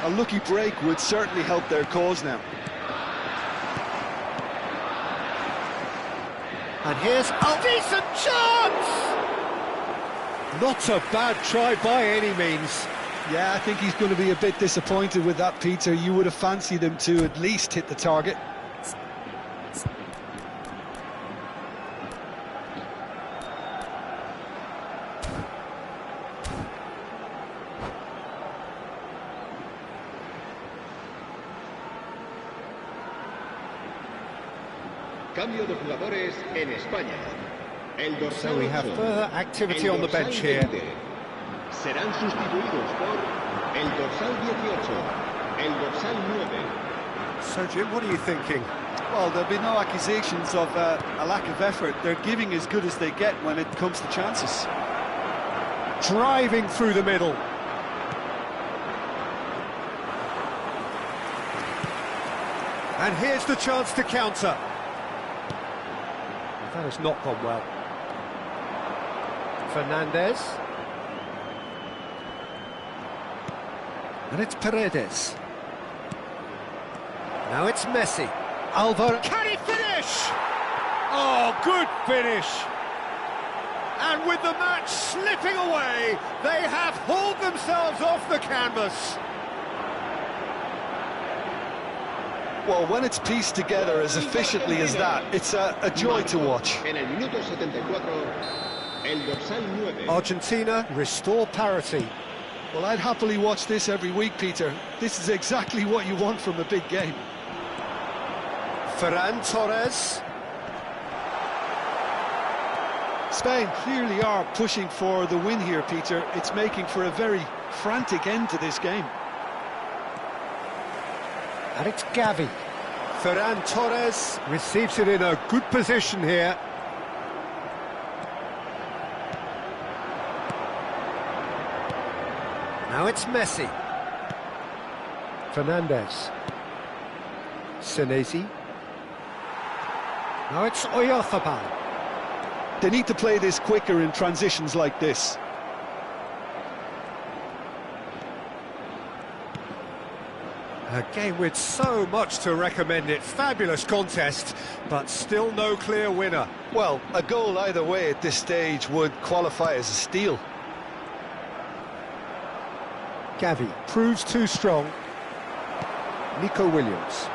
A lucky break would certainly help their cause now. And here's a decent chance! Not a bad try by any means. Yeah, I think he's going to be a bit disappointed with that, Peter. You would have fancied him to at least hit the target. Cambio de jugadores en España. El dorsal So we have 8. further activity El on the dorsal bench here. 20. Serán sustituidos por el dorsal 18, el dorsal 9. So, Jim, what are you thinking? Well, there'll be no accusations of a lack of effort. They're giving as good as they get when it comes to chances. Driving through the middle. And here's the chance to counter. That has not gone well. Fernandez. And it's Paredes. Now it's Messi. Alvarez. Can he finish? Oh, good finish. And with the match slipping away, they have hauled themselves off the canvas. Well, when it's pieced together as efficiently as that, it's a joy to watch. En el minuto 74, el dorsal 9. Argentina restore parity. Well, I'd happily watch this every week, Peter. This is exactly what you want from a big game. Ferran Torres. Spain clearly are pushing for the win here, Peter. It's making for a very frantic end to this game. And it's Gavi. Ferran Torres receives it in a good position here. Now it's Messi. Fernandez. Senesi. Now it's Oyarzabal. They need to play this quicker in transitions like this. A game with so much to recommend it. Fabulous contest, but still no clear winner. Well, a goal either way at this stage would qualify as a steal. Gavi proves too strong. Nico Williams.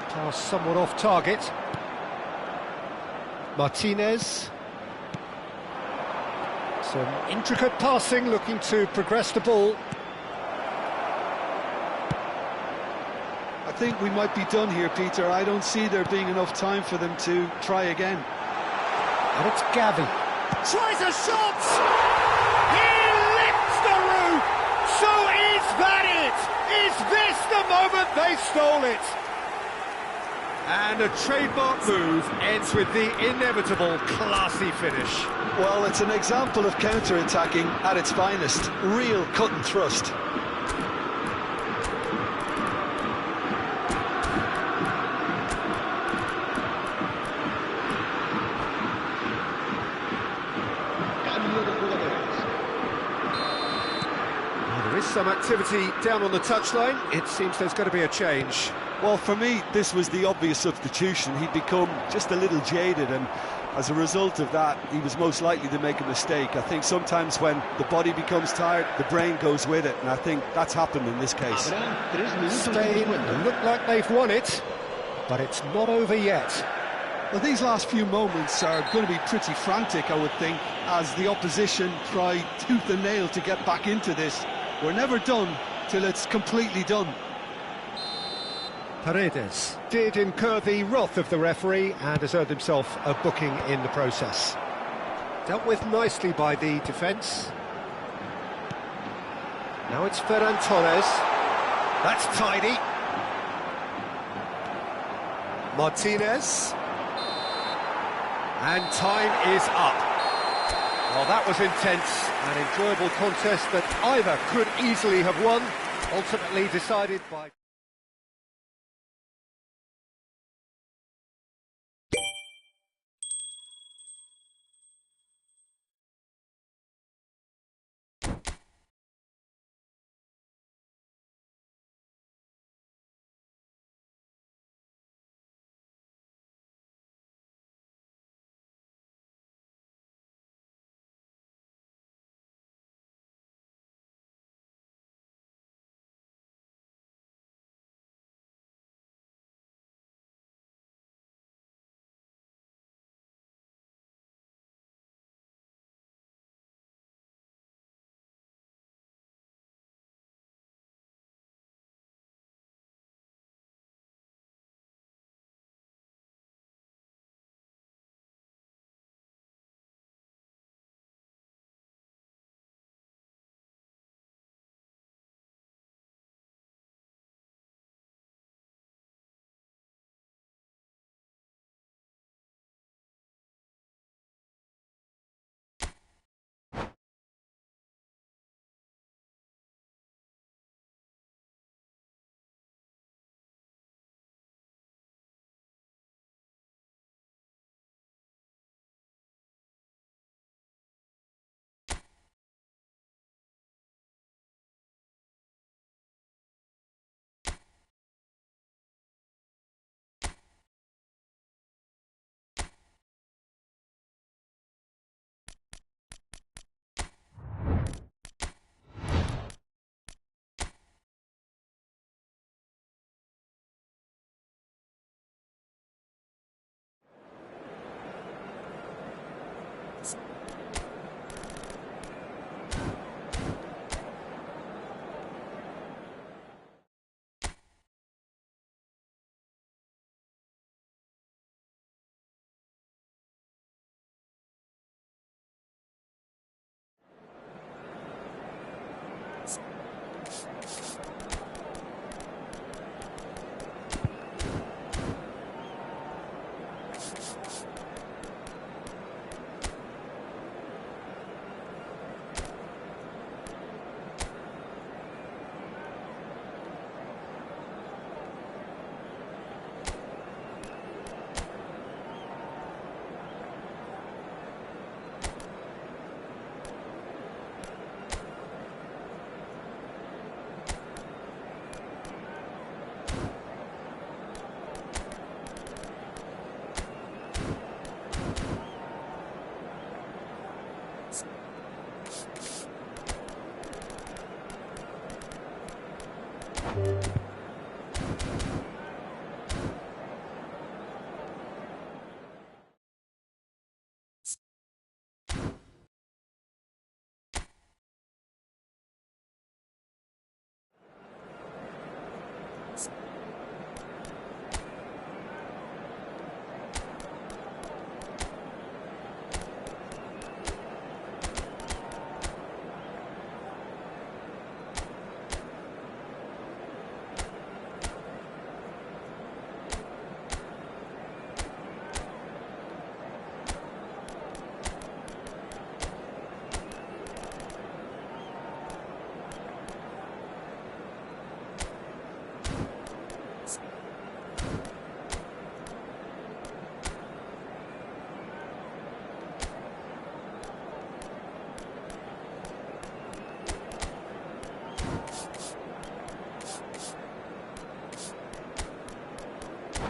Pass somewhat off target. Martinez. Some intricate passing, looking to progress the ball. I think we might be done here, Peter. I don't see there being enough time for them to try again. And it's Gavi. Tries a shot! He lifts the roof! So is that it? Is this the moment they stole it? And a trademark move ends with the inevitable classy finish. Well, it's an example of counter-attacking at its finest. Real cut and thrust. Cambio de jugadores. There is some activity down on the touchline. It seems there's going to be a change. Well, for me, this was the obvious substitution. He'd become just a little jaded, and as a result of that, he was most likely to make a mistake. I think sometimes when the body becomes tired, the brain goes with it, and I think that's happened in this case. Habrá 3 minutos de Spain descuento. look like they've won it, but it's not over yet. Well, these last few moments are going to be pretty frantic, I would think, as the opposition try tooth and nail to get back into this. We're never done till it's completely done. Paredes did incur the wrath of the referee and has earned himself a booking in the process. Dealt with nicely by the defence. Now it's Ferran Torres. That's tidy. Martinez. And time is up. Well, that was intense, an enjoyable contest that either could easily have won, ultimately decided by...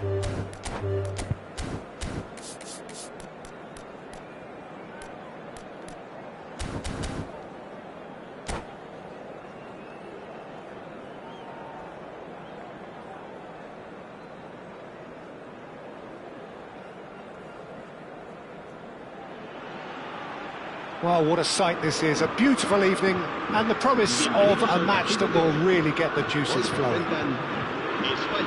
Well, what a sight this is. A beautiful evening and the promise of a match that will really get the juices flowing.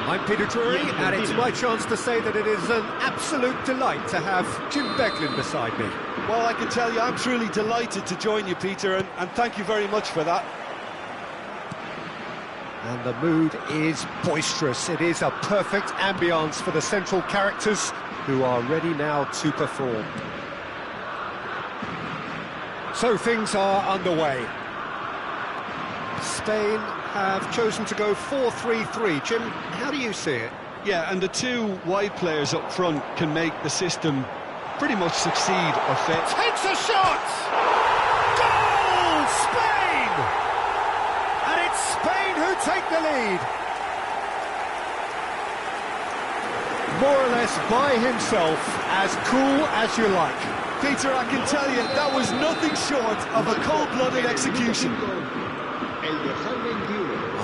I'm Peter Drury, and it's my chance to say that it is an absolute delight to have Jim Beglin beside me. Well, I can tell you I'm truly delighted to join you, Peter, and thank you very much for that. And the mood is boisterous. It is a perfect ambience for the central characters who are ready now to perform. So things are underway. Spain have chosen to go 4-3-3. Jim, how do you see it? Yeah, and the two wide players up front can make the system pretty much succeed or fail. Takes a shot! Goal! Spain! And it's Spain who take the lead. More or less by himself, as cool as you like. Peter, I can tell you, that was nothing short of a cold-blooded execution.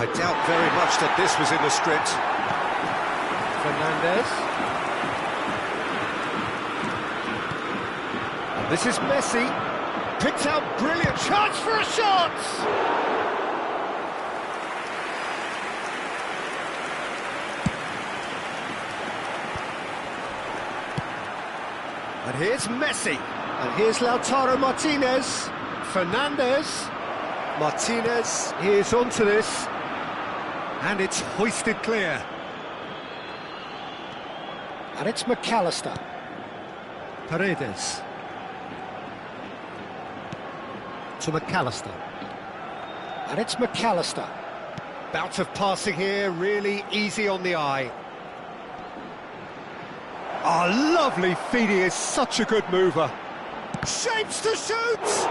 I doubt very much that this was in the script. Fernandez. And this is Messi. Picked out brilliant chance for a shot! And here's Messi. And here's Lautaro Martinez. Fernandez. Martinez is onto this. And it's hoisted clear. And it's McAllister. Paredes. To McAllister. And it's McAllister. Bout of passing here, really easy on the eye. Oh, lovely feed, he is such a good mover. Shapes to shoot!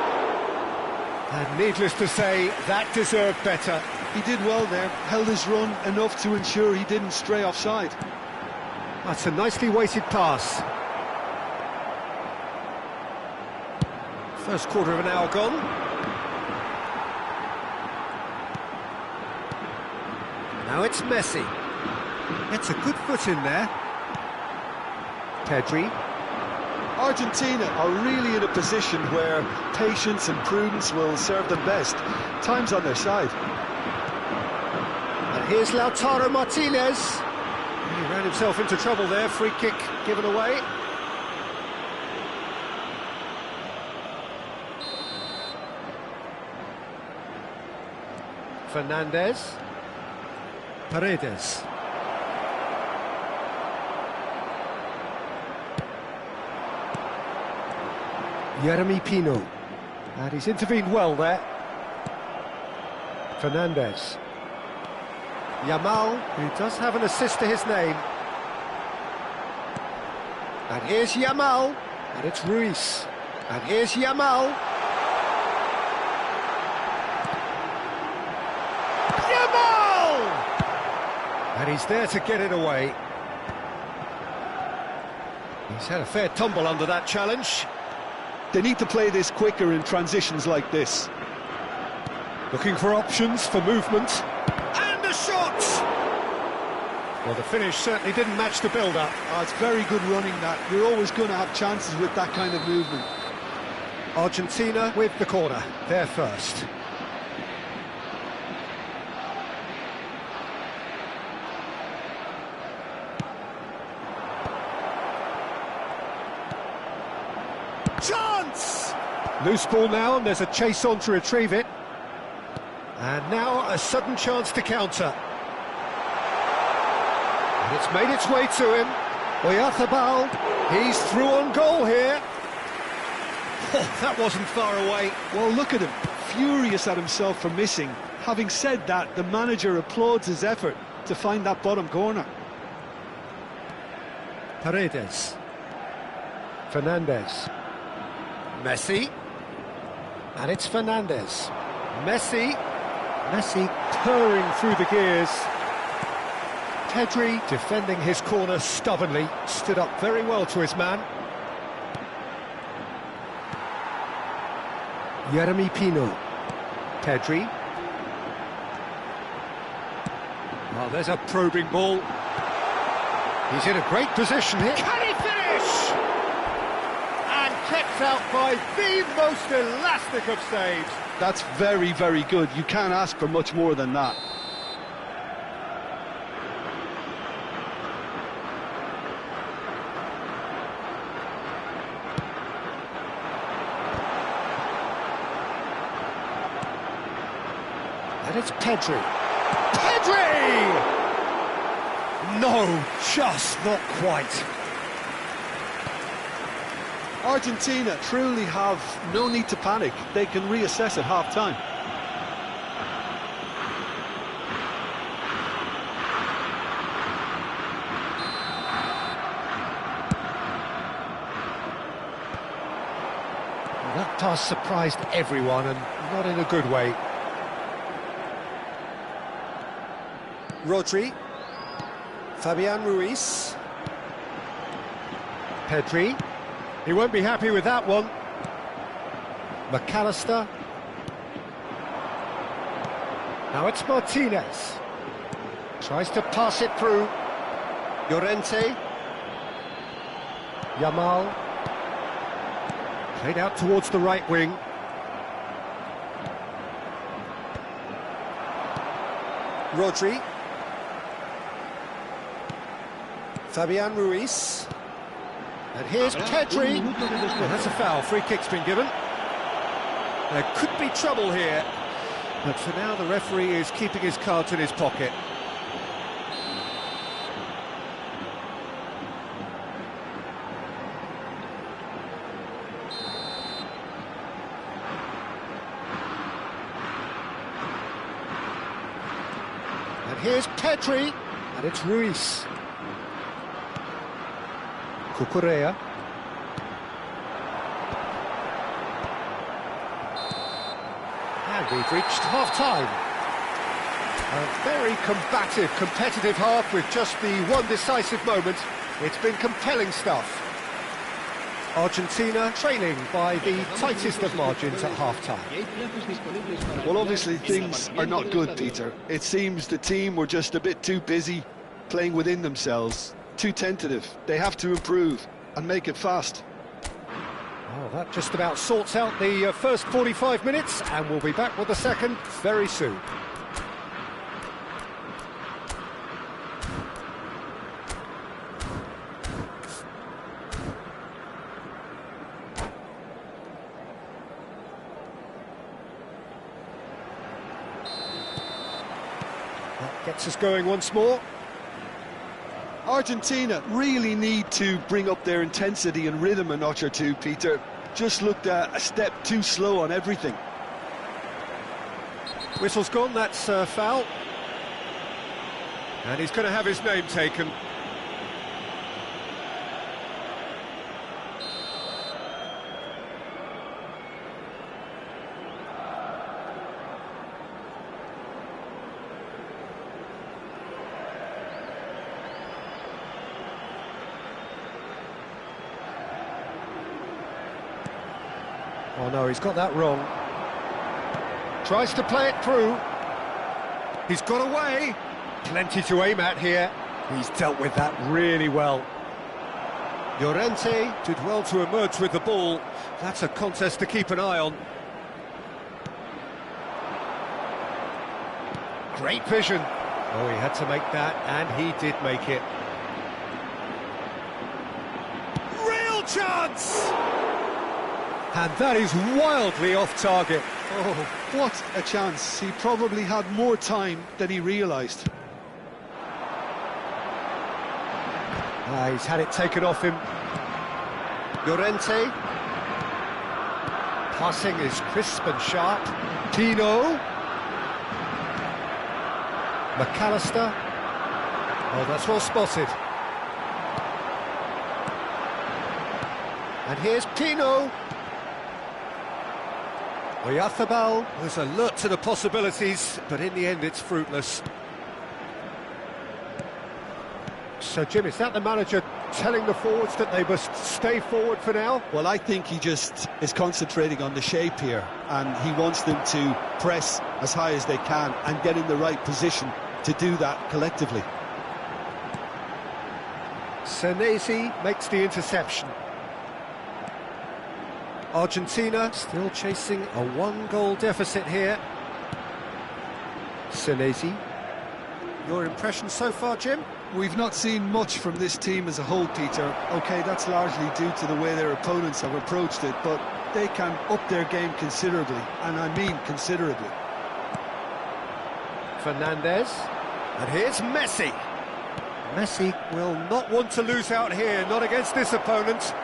And needless to say, that deserved better. He did well there, held his run enough to ensure he didn't stray offside. That's a nicely weighted pass. First quarter of an hour gone. Now it's Messi. Gets a good foot in there. Pedri. Argentina are really in a position where patience and prudence will serve them best. Time's on their side. And here's Lautaro Martinez. He ran himself into trouble there. Free kick given away. Fernandez. Paredes. Jeremy Pino, and he's intervened well there. Fernandez. Yamal, who does have an assist to his name. And here's Yamal, and it's Ruiz. And here's Yamal. Yamal! And he's there to get it away. He's had a fair tumble under that challenge. They need to play this quicker in transitions like this. Looking for options for movement. And a shot! Well, the finish certainly didn't match the build-up. Oh, it's very good running that. You're always going to have chances with that kind of movement. Argentina with the corner. They're first. Chance! Loose ball now, and there's a chase on to retrieve it. And now a sudden chance to counter. And it's made its way to him. Oyarzabal, he's through on goal here. Oh, that wasn't far away. Well, look at him, furious at himself for missing. Having said that, the manager applauds his effort to find that bottom corner. Paredes. Fernandez. Messi. And it's Fernandez. Messi purring through the gears. Pedri defending his corner stubbornly, stood up very well to his man. Jeremy Pino. Pedri. Well, there's a probing ball. He's in a great position here. Can he finish? And kept out by the most elastic of saves. That's very, very good. You can't ask for much more than that. And it's Pedri. Pedri! No, just not quite. Argentina truly have no need to panic. They can reassess at half-time. Well, that pass surprised everyone, and not in a good way. Rodri. Fabian Ruiz. Pedri. He won't be happy with that one. McAllister. Now it's Martinez. Tries to pass it through. Llorente. Yamal. Played out towards the right wing. Rodri. Fabian Ruiz. And here's Pedri. Well, that's a foul. Free kick's been given. There could be trouble here. But for now, the referee is keeping his cards in his pocket. And here's Pedri. And it's Ruiz. Cucurella. And we've reached half-time. A very combative, competitive half with just the one decisive moment. It's been compelling stuff. Argentina trailing by the tightest of margins at half-time. Well, obviously things are not good, Peter. It seems the team were just a bit too busy playing within themselves. Too tentative. They have to improve and make it fast. Oh, that just about sorts out the first 45 minutes, and we'll be back with the second very soon. That gets us going once more. Argentina really need to bring up their intensity and rhythm a notch or two, Peter. Just looked a step too slow on everything. Whistle's gone, that's foul. And he's going to have his name taken. Oh no, he's got that wrong. Tries to play it through. He's got away. Plenty to aim at here. He's dealt with that really well. Llorente did well to emerge with the ball. That's a contest to keep an eye on. Great vision. Oh, he had to make that, and he did make it. Real chance! And that is wildly off target. Oh, what a chance. He probably had more time than he realised. He's had it taken off him. Llorente. Passing is crisp and sharp. Pino. McAllister. Oh, that's well spotted. And here's Pino. Oyarzábal was alert to the possibilities, but in the end it's fruitless. So, Jim, is that the manager telling the forwards that they must stay forward for now? Well, I think he just is concentrating on the shape here, and he wants them to press as high as they can and get in the right position to do that collectively. Senesi makes the interception. Argentina still chasing a one-goal deficit here. Senesi. Your impression so far, Jim? We've not seen much from this team as a whole, Peter. OK, that's largely due to the way their opponents have approached it, but they can up their game considerably, and I mean considerably. Fernandez. And here's Messi. Messi will not want to lose out here, not against this opponent.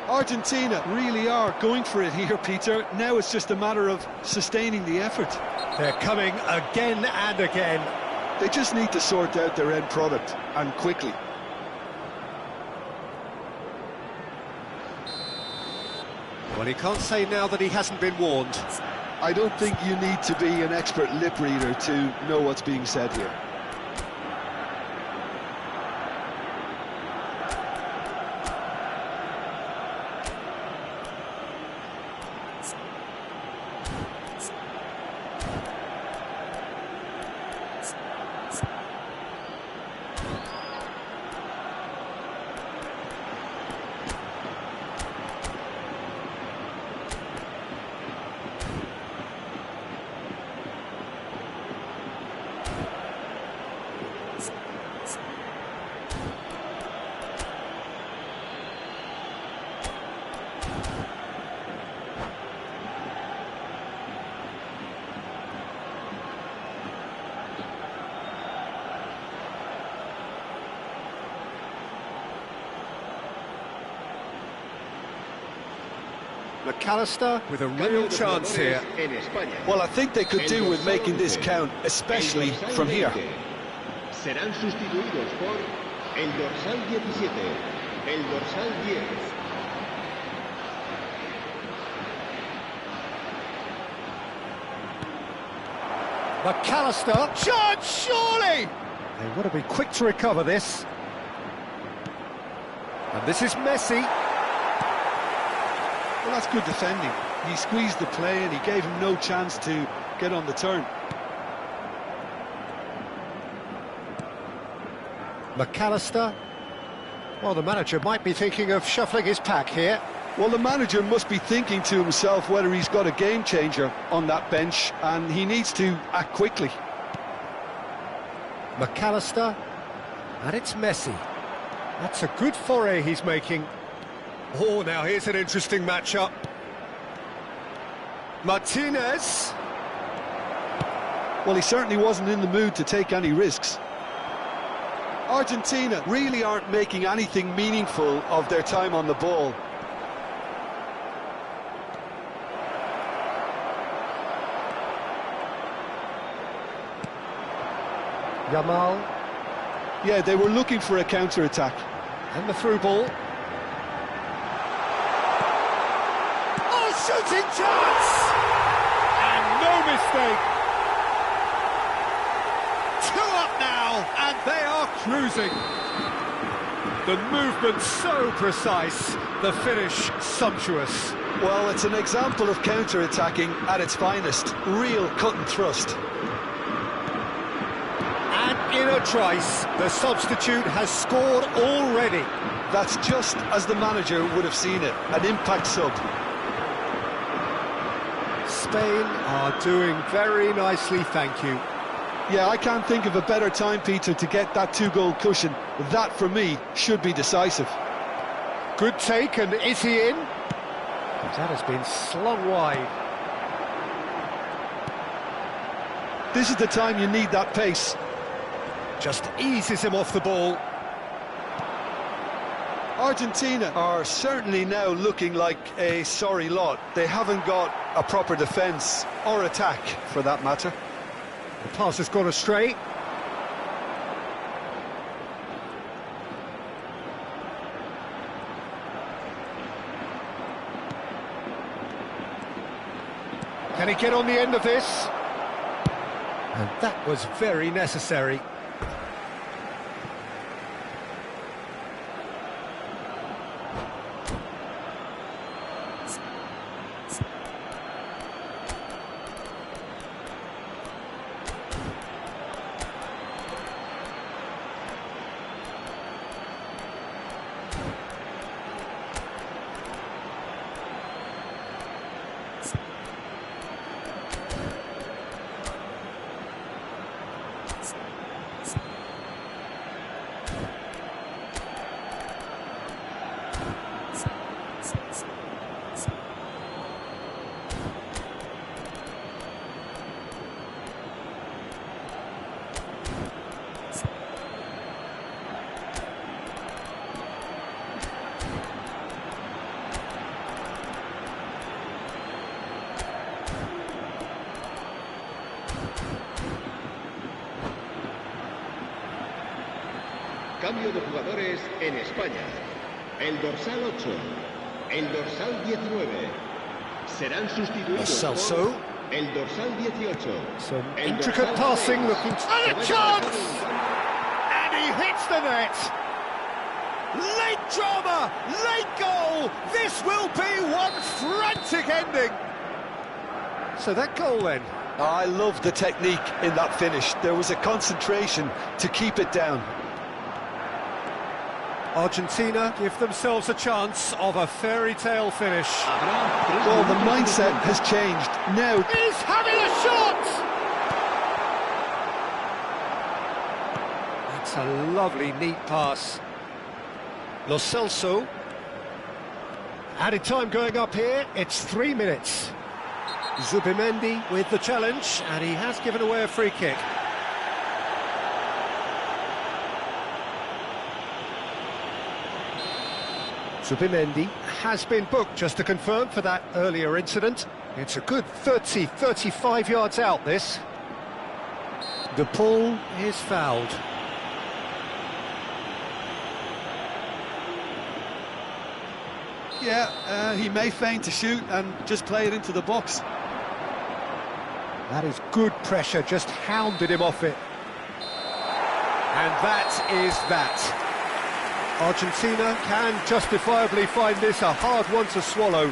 Argentina really are going for it here, Peter. Now it's just a matter of sustaining the effort. They're coming again and again. They just need to sort out their end product, and quickly. Well, he can't say now that he hasn't been warned. I don't think you need to be an expert lip reader to know what's being said here. McAllister with a real chance here. Well, I think they could do with making this count, especially from here. Serán sustituidos por el dorsal 17, el dorsal 10. McAllister, chance, surely! They want to be quick to recover this. And this is Messi. Well, that's good defending. He squeezed the play and he gave him no chance to get on the turn. McAllister. Well, the manager might be thinking of shuffling his pack here. Well, the manager must be thinking to himself whether he's got a game changer on that bench, and he needs to act quickly. McAllister. And it's Messi. That's a good foray he's making. Oh, now here's an interesting matchup. Martinez. Well, he certainly wasn't in the mood to take any risks. Argentina really aren't making anything meaningful of their time on the ball. Yamal. Yeah, they were looking for a counter-attack. And the through ball. Shooting chance! And no mistake! 2 up now, and they are cruising. The movement so precise, the finish sumptuous. Well, it's an example of counter-attacking at its finest. Real cut and thrust. And in a trice, the substitute has scored already. That's just as the manager would have seen it, an impact sub. Spain are doing very nicely, thank you. Yeah, I can't think of a better time, Peter, to get that 2-goal cushion. That, for me, should be decisive. Good take, and is he in? That has been slung wide. This is the time you need that pace. Just eases him off the ball. Argentina are certainly now looking like a sorry lot. They haven't got a proper defence, or attack, for that matter. The pass has gone astray. Can he get on the end of this? And that was very necessary. Cambio de jugadores en España. El dorsal 8, el dorsal 19 serán sustituidos Celso. por el dorsal 18. Some el intricate dorsal passing 6. looking... Se And va a a chance! And he hits the net! Late drama! Late goal! This will be one frantic ending! So that goal then? I love the technique in that finish. There was a concentration to keep it down. Argentina give themselves a chance of a fairy tale finish. Well, the mindset has changed. Now He's having a shot! That's a lovely, neat pass. Lo Celso. Added time going up here, it's 3 minutes. Zubimendi with the challenge, and he has given away a free kick. Zubimendi has been booked, just to confirm, for that earlier incident. It's a good 35 yards out, this. De Paul is fouled. Yeah, he may feign to shoot and just play it into the box. That is good pressure, just hounded him off it. And that is that. Argentina can justifiably find this a hard one to swallow.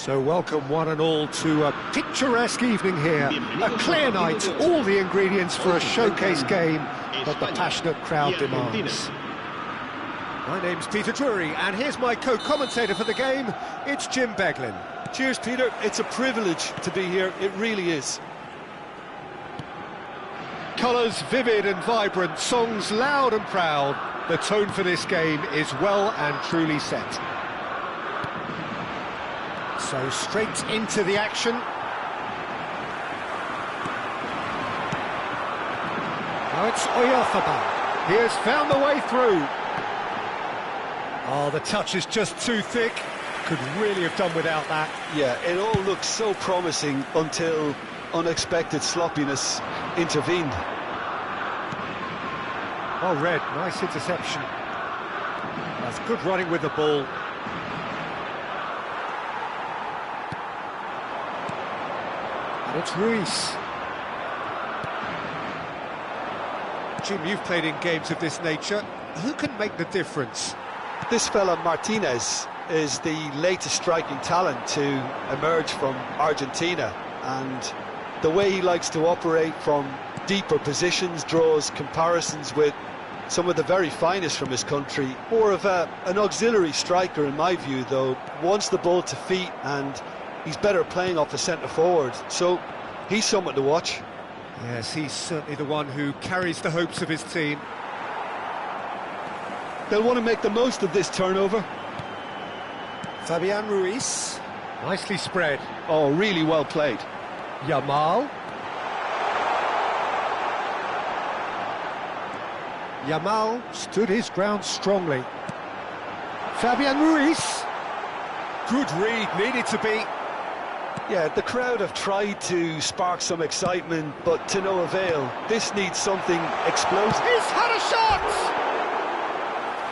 So welcome one and all to a picturesque evening here. A clear night, all the ingredients for a showcase game that the passionate crowd demands. My name's Peter Drury, and here's my co-commentator for the game, it's Jim Beglin. Cheers, Peter. It's a privilege to be here, it really is. Colours vivid and vibrant, songs loud and proud. The tone for this game is well and truly set. So straight into the action. Now it's Oyarthabal. He has found the way through. Oh, the touch is just too thick. Could really have done without that. Yeah, it all looked so promising until unexpected sloppiness intervened. Well read, nice interception. That's good running with the ball. And it's Ruiz. Jim, you've played in games of this nature. Who can make the difference? This fella Martinez is the latest striking talent to emerge from Argentina, and the way he likes to operate from deeper positions draws comparisons with some of the very finest from his country. More of an auxiliary striker in my view, though. Wants the ball to feet, and he's better playing off the centre forward, so he's someone to watch. Yes, he's certainly the one who carries the hopes of his team. They'll want to make the most of this turnover. Fabian Ruiz, nicely spread. Oh, really well played. Yamal. Yamal stood his ground strongly. Fabian Ruiz. Good read, needed to be. Yeah, the crowd have tried to spark some excitement, but to no avail. This needs something explosive. He's had a shot!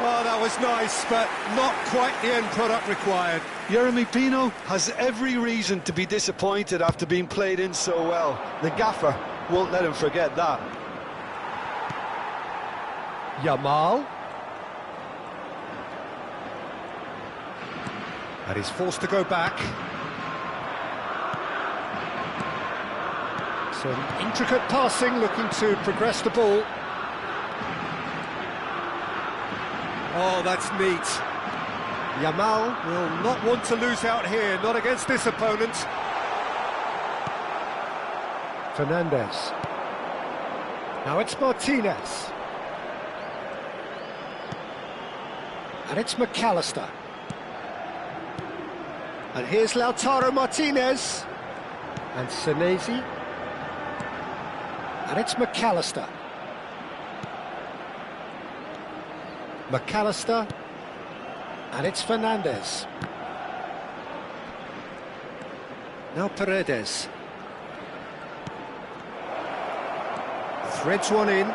Oh, that was nice, but not quite the end product required. Yeremy Pino has every reason to be disappointed after being played in so well. The gaffer won't let him forget that. Yamal. And he's forced to go back. Some intricate passing, looking to progress the ball. Oh, that's neat. Yamal will not want to lose out here, not against this opponent. Fernandez. Now it's Martinez. And it's McAllister. And here's Lautaro Martinez. And Senesi. And it's McAllister. McAllister. And it's Fernandez. Now Paredes. Threads one in.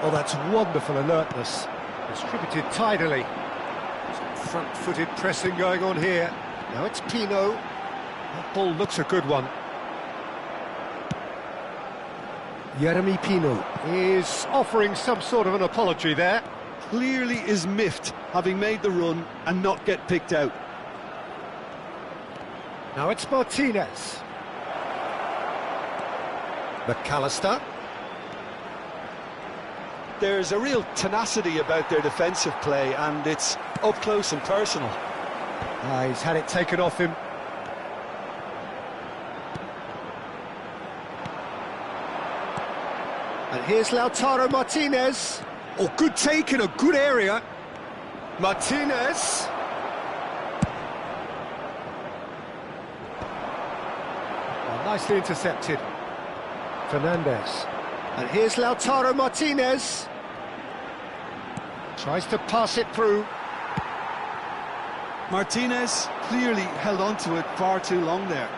Oh, that's wonderful alertness. Distributed tidily. Some front-footed pressing going on here. Now it's Pino. That ball looks a good one. Yeremy Pino is offering some sort of an apology there. Clearly is miffed, having made the run and not get picked out. Now it's Martinez. McAllister. There's a real tenacity about their defensive play, and it's up close and personal. He's had it taken off him. And here's Lautaro Martinez. Oh, good take in a good area. Martinez. Oh, nicely intercepted. Fernandez. And here's Lautaro Martinez. Tries to pass it through. Martinez clearly held on to it far too long there.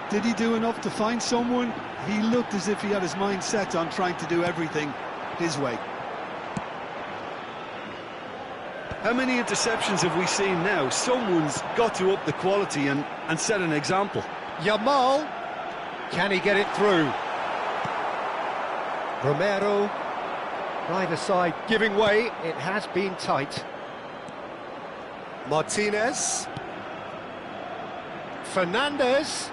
Did he do enough to find someone? He looked as if he had his mind set on trying to do everything his way. How many interceptions have we seen now? Someone's got to up the quality and set an example. Yamal. Can he get it through? Romero. Right aside, giving way. It has been tight. Martinez. Fernandez.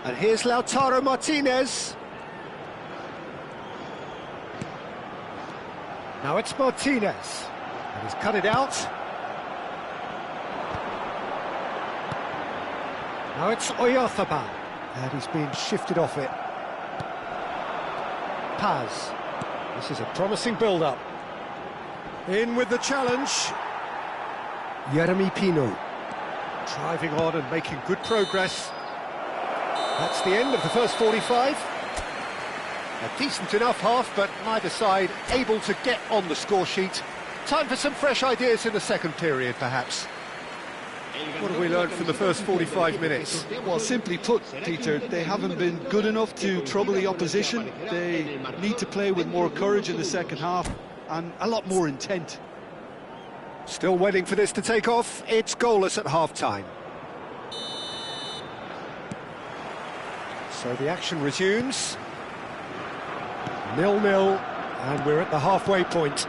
And here's Lautaro Martinez. Now it's Martinez. And he's cut it out. Now it's Oyarzabal. And he's been shifted off it. Paz. This is a promising build-up. In with the challenge. Yeremy Pino. Driving on and making good progress. That's the end of the first 45. A decent enough half, but neither side able to get on the score sheet. Time for some fresh ideas in the second period, perhaps. What have we learned from the first 45 minutes? Well, simply put, Peter, they haven't been good enough to trouble the opposition. They need to play with more courage in the second half and a lot more intent. Still waiting for this to take off. It's goalless at half-time. So the action resumes. 0-0, and we're at the halfway point.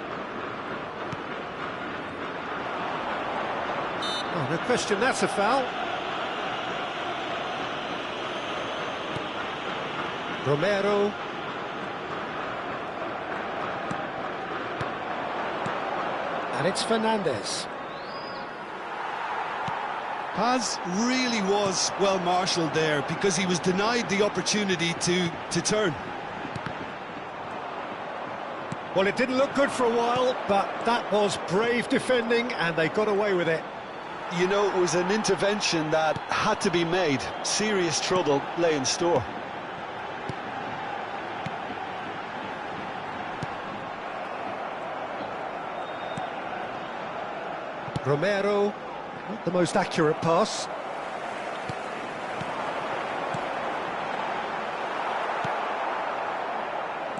Oh, no question, that's a foul. Romero. And it's Fernandez. Paz really was well marshalled there because he was denied the opportunity to turn. Well, it didn't look good for a while, but that was brave defending, and they got away with it. You know, it was an intervention that had to be made. Serious trouble lay in store. Romero, not the most accurate pass.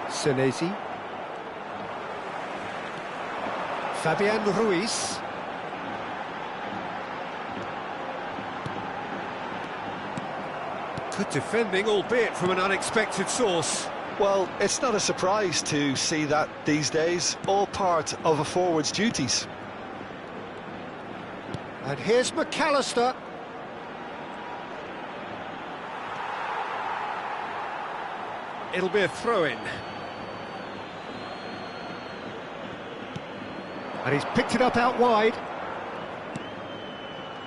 Senesi. Fabian Ruiz. Good defending, albeit from an unexpected source. Well, it's not a surprise to see that these days, all part of a forward's duties. And here's McAllister. It'll be a throw-in. And he's picked it up out wide.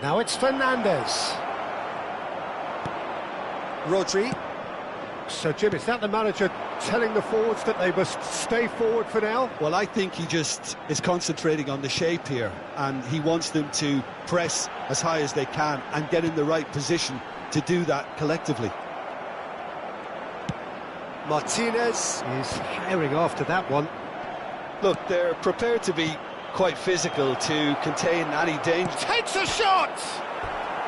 Now it's Fernandez. Rodri. So, Jim, is that the manager telling the forwards that they must stay forward for now? Well, I think he just is concentrating on the shape here, and he wants them to press as high as they can and get in the right position to do that collectively. Martinez is herring after that one. Look, they're prepared to be quite physical to contain any danger. Takes a shot!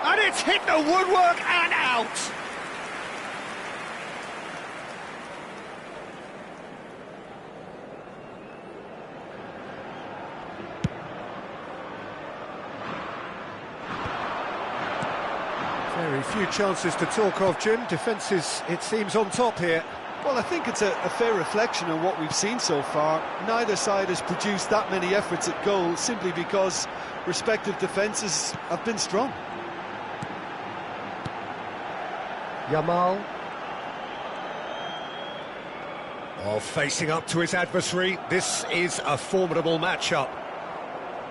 And it's hit the woodwork and out! Very few chances to talk of, Jim. Defence is, it seems, on top here. Well, I think it's a fair reflection on what we've seen so far. Neither side has produced that many efforts at goal simply because respective defences have been strong. Yamal. Oh, facing up to his adversary. This is a formidable matchup.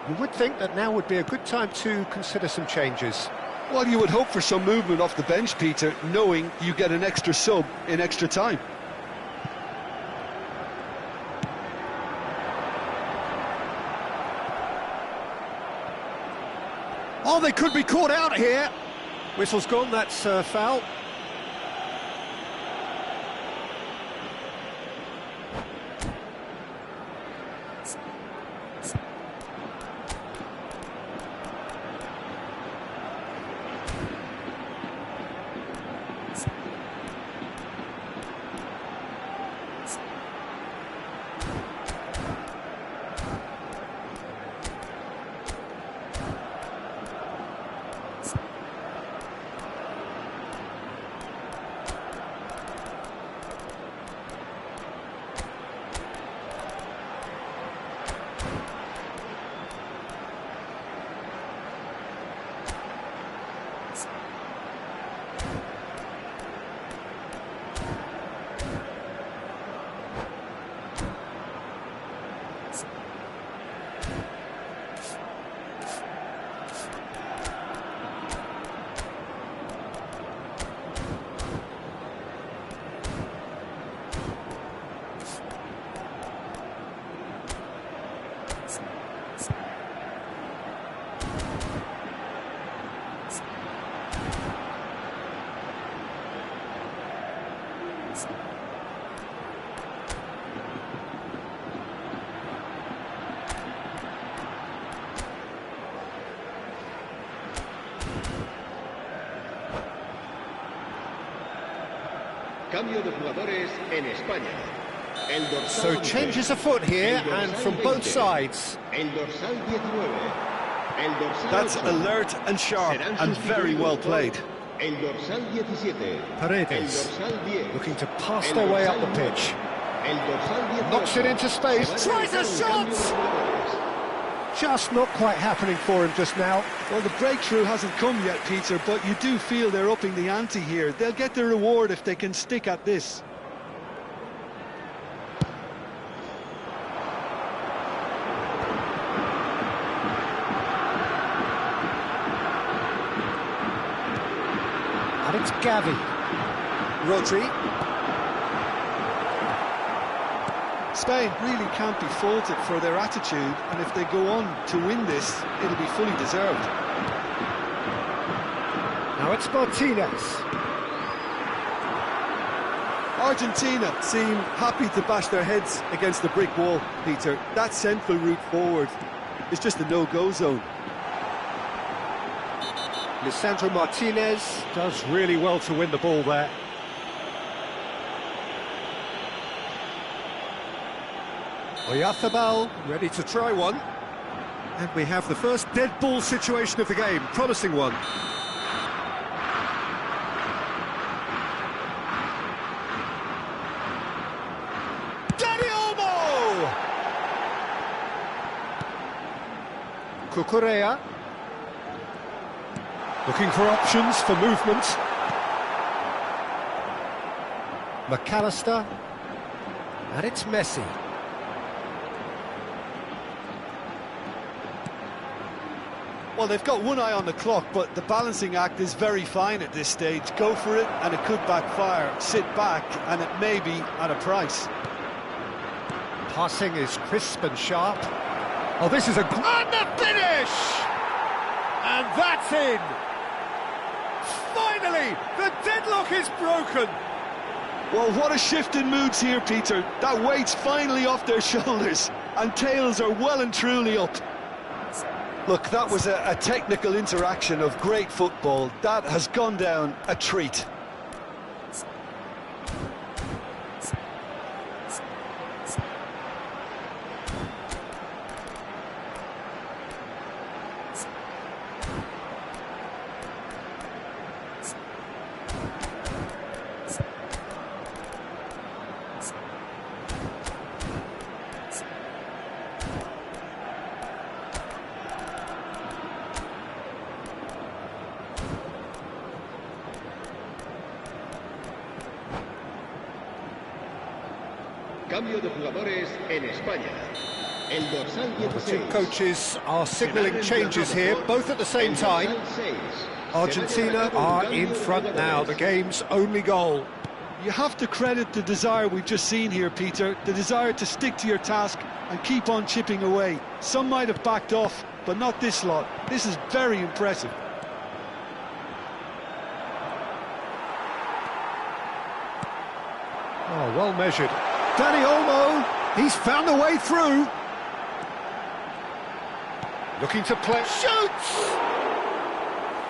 You would think that now would be a good time to consider some changes. Well, you would hope for some movement off the bench, Peter, knowing you get an extra sub in extra time. Oh, they could be caught out here. Whistle's gone, that's a foul. Cambio de jugadores en España. El dorsal So 11, changes afoot here, el and dorsal from both 20, sides. El dorsal 19. El dorsal That's 8, alert and sharp serán and very well sustituidos por played. El dorsal 17. El Paredes dorsal 10. looking to pass El their way up dorsal the 9, pitch. El dorsal 18. Knocks it into space, Se va a tries a realizar un cambio de shot! jugadores. Just not quite happening for him just now. Well, the breakthrough hasn't come yet, Peter, but you do feel they're upping the ante here. They'll get the reward if they can stick at this. And it's Gavi. Rodri. Spain really can't be faulted for their attitude, and if they go on to win this, it'll be fully deserved. Now it's Martinez. Argentina seem happy to bash their heads against the brick wall, Peter. That central route forward is just a no-go zone. Lisandro Martinez does really well to win the ball there. Oyarzabal ready to try one. And we have the first dead ball situation of the game, promising one. Dani Olmo! Cucurella. Looking for options for movement. McAllister. And it's Messi. Well, they've got one eye on the clock, but the balancing act is very fine at this stage. Go for it, and it could backfire. Sit back, and it may be at a price. Passing is crisp and sharp. Oh, this is a... And the finish! And that's in! Finally, the deadlock is broken! Well, what a shift in moods here, Peter. That weight's finally off their shoulders, and tails are well and truly up. Look, that was a technical interaction of great football. That has gone down a treat. Cambio de jugadores en España. El dorsal The 16. two coaches are signalling changes here, both at the same time. Argentina are in front now, the game's only goal. You have to credit the desire we've just seen here, Peter. The desire to stick to your task and keep on chipping away. Some might have backed off, but not this lot. This is very impressive. Oh, well measured. Dani Olmo, he's found a way through. Looking to play, shoots!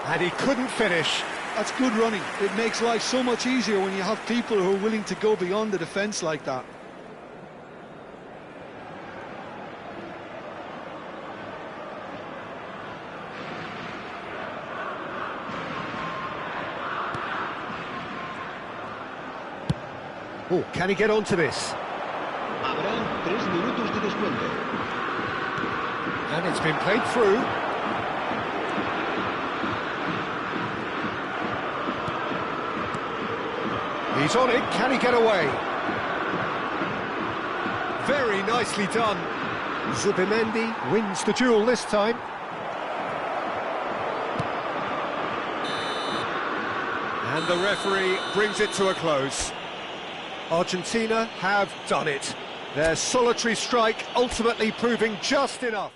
And he couldn't finish. That's good running. It makes life so much easier when you have people who are willing to go beyond the defence like that. Oh, can he get onto this? Habrá 3 minutos de descuento. And it's been played through. He's on it, can he get away? Very nicely done. Zubimendi wins the duel this time. And the referee brings it to a close. Argentina have done it. Their solitary strike ultimately proving just enough.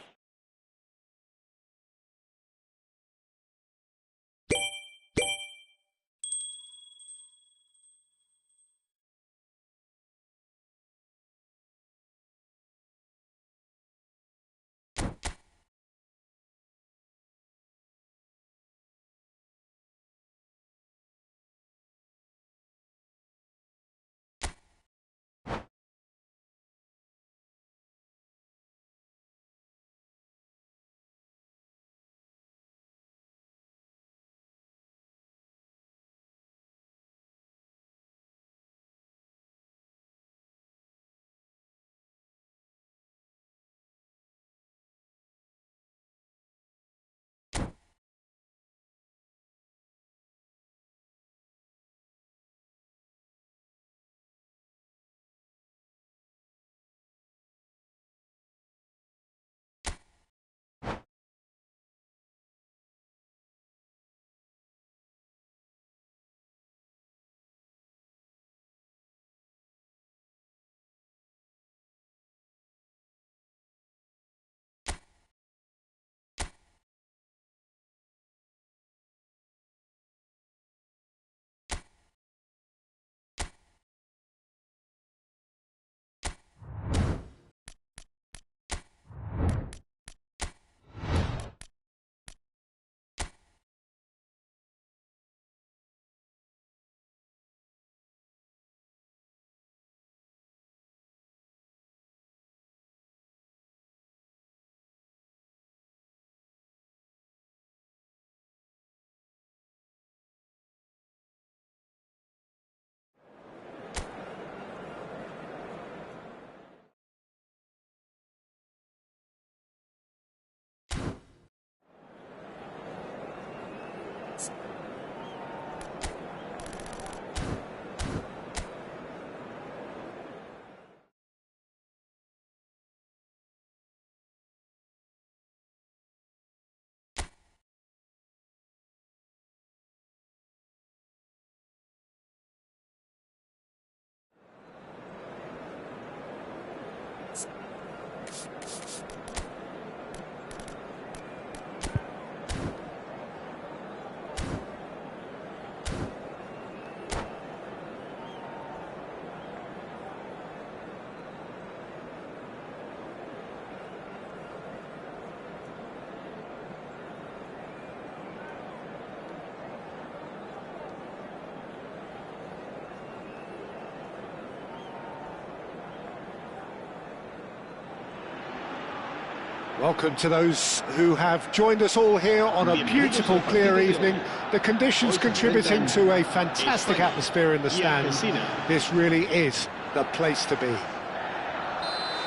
Welcome to those who have joined us all here on a beautiful, clear evening. The conditions contributing to a fantastic atmosphere in the stands. This really is the place to be.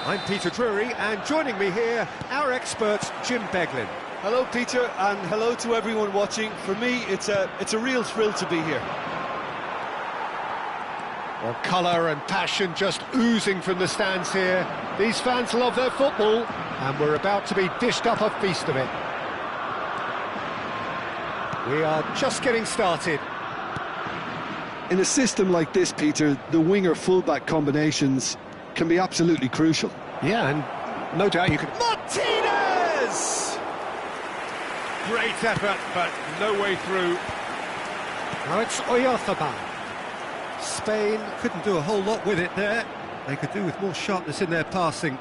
I'm Peter Drury, and joining me here, our expert, Jim Beglin. Hello, Peter, and hello to everyone watching. For me, it's a real thrill to be here. Well, colour and passion just oozing from the stands here. These fans love their football, and we're about to be dished up a feast of it. We are just getting started. In a system like this, Peter, the winger-fullback combinations can be absolutely crucial. Yeah, and no doubt you could... Martinez! Great effort, but no way through. Now it's Oyarzabal. Spain couldn't do a whole lot with it there. They could do with more sharpness in their passing.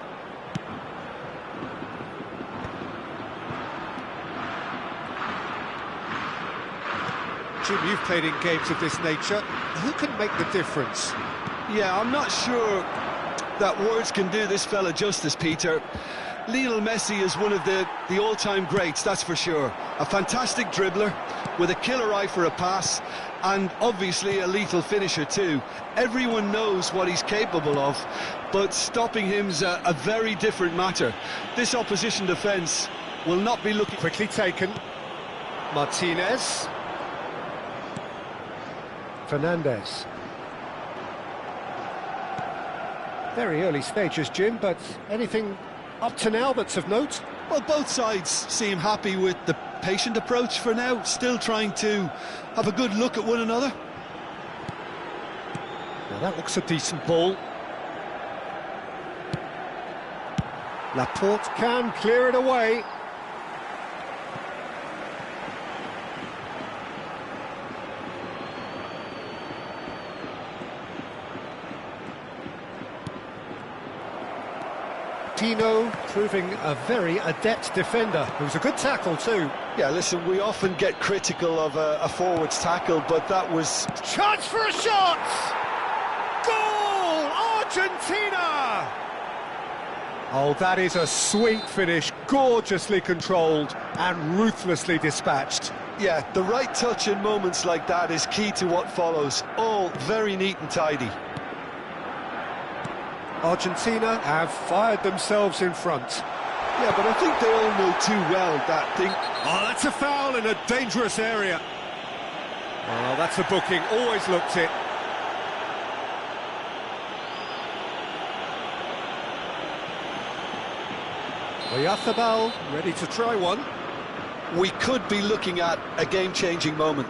Jim, you've played in games of this nature. Who can make the difference? Yeah, I'm not sure that words can do this fella justice, Peter. Lionel Messi is one of the all-time greats, that's for sure. A fantastic dribbler with a killer eye for a pass, and obviously a lethal finisher too. Everyone knows what he's capable of, but stopping him's a very different matter. This opposition defence will not be looking... Quickly taken. Martinez. Fernandez. Very early stages, Jim, but anything up to now that's of note? Well, both sides seem happy with the patient approach for now, still trying to have a good look at one another. Now that looks a decent ball. Laporte can clear it away. Tino proving a very adept defender. It was a good tackle too. Yeah, listen, we often get critical of a forward's tackle, but that was... Chance for a shot! Goal! Argentina! Oh, that is a sweet finish, gorgeously controlled and ruthlessly dispatched. Yeah, the right touch in moments like that is key to what follows. All very neat and tidy. Argentina have fired themselves in front. Yeah, but I think they all know too well that thing... Oh, that's a foul in a dangerous area. Oh, that's a booking, always looked it. Oyarzabal ready to try one. We could be looking at a game-changing moment.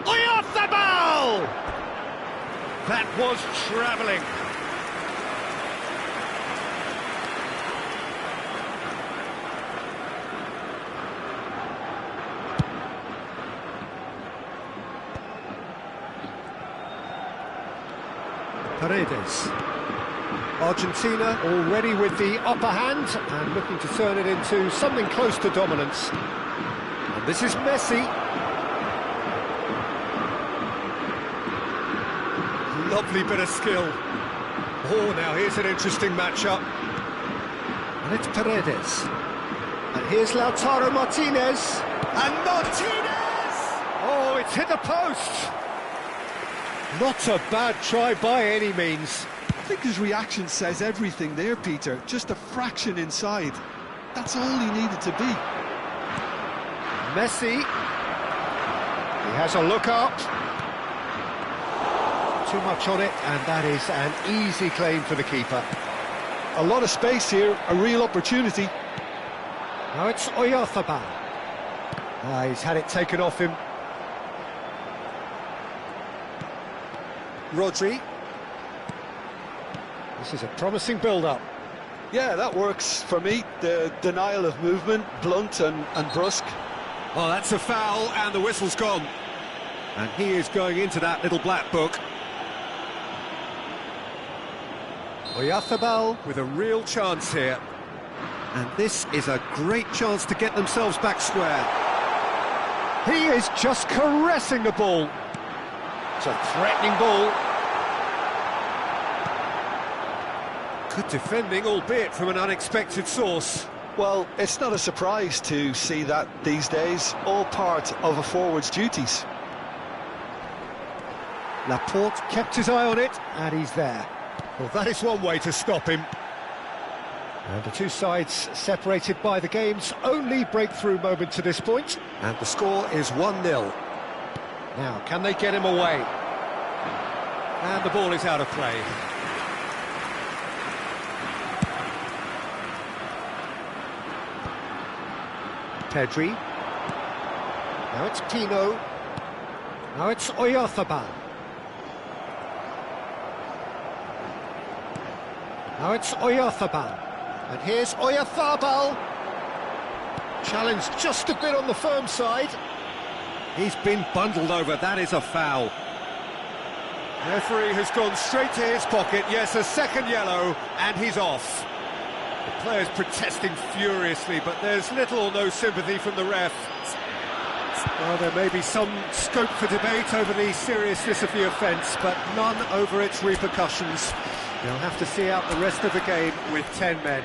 Oyarzabal! That was travelling. Paredes. Argentina already with the upper hand and looking to turn it into something close to dominance. And this is Messi. Lovely bit of skill. Oh, now here's an interesting matchup. And it's Paredes. And here's Lautaro Martinez. And Martinez! Oh, it's hit the post. Not a bad try by any means. I think his reaction says everything there, Peter. Just a fraction inside. That's all he needed to be. Messi. He has a look up. Too much on it, and that is an easy claim for the keeper. A lot of space here, a real opportunity. Now it's Oyarzabal. He's had it taken off him. Rodri. This is a promising build-up. Yeah, that works for me. The denial of movement, blunt and brusque. Oh, that's a foul, and the whistle's gone. And he is going into that little black book. Oyarzabal with a real chance here. And this is a great chance to get themselves back square. He is just caressing the ball. It's a threatening ball. Good defending, albeit from an unexpected source. Well, it's not a surprise to see that these days, all part of a forward's duties. Laporte kept his eye on it, and he's there. Well, that is one way to stop him. And the two sides separated by the game's only breakthrough moment to this point. And the score is 1-0. Now, can they get him away? And the ball is out of play. Pedri. Now it's Pino. Now it's Oyarzabal. Now it's Oyarzabal. And here's Oyarzabal. Challenged just a bit on the firm side. He's been bundled over, that is a foul. The referee has gone straight to his pocket, yes, a second yellow, and he's off. The players protesting furiously, but there's little or no sympathy from the ref. Well, there may be some scope for debate over the seriousness of the offence, but none over its repercussions. They'll have to see out the rest of the game with 10 men.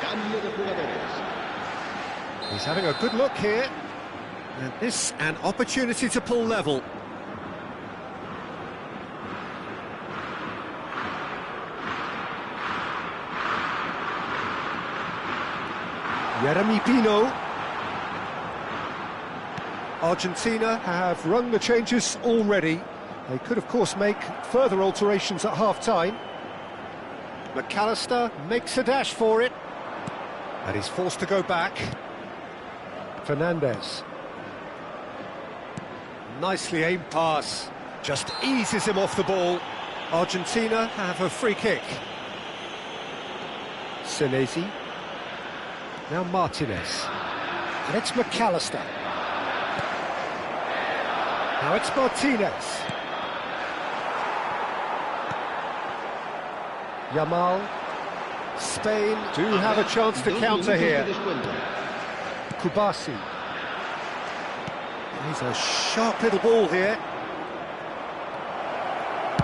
Cambio de jugadores. He's having a good look here. And this an opportunity to pull level. Yeremy Pino. Argentina have rung the changes already. They could, of course, make further alterations at half-time. McAllister makes a dash for it. And he's forced to go back. Fernandez. Nicely aimed pass. Just eases him off the ball. Argentina have a free kick. Senesi. Now Martinez. And it's McAllister. Now it's Martinez. Yamal. Spain do have a chance to counter here. Kubasi. He's a sharp little ball here.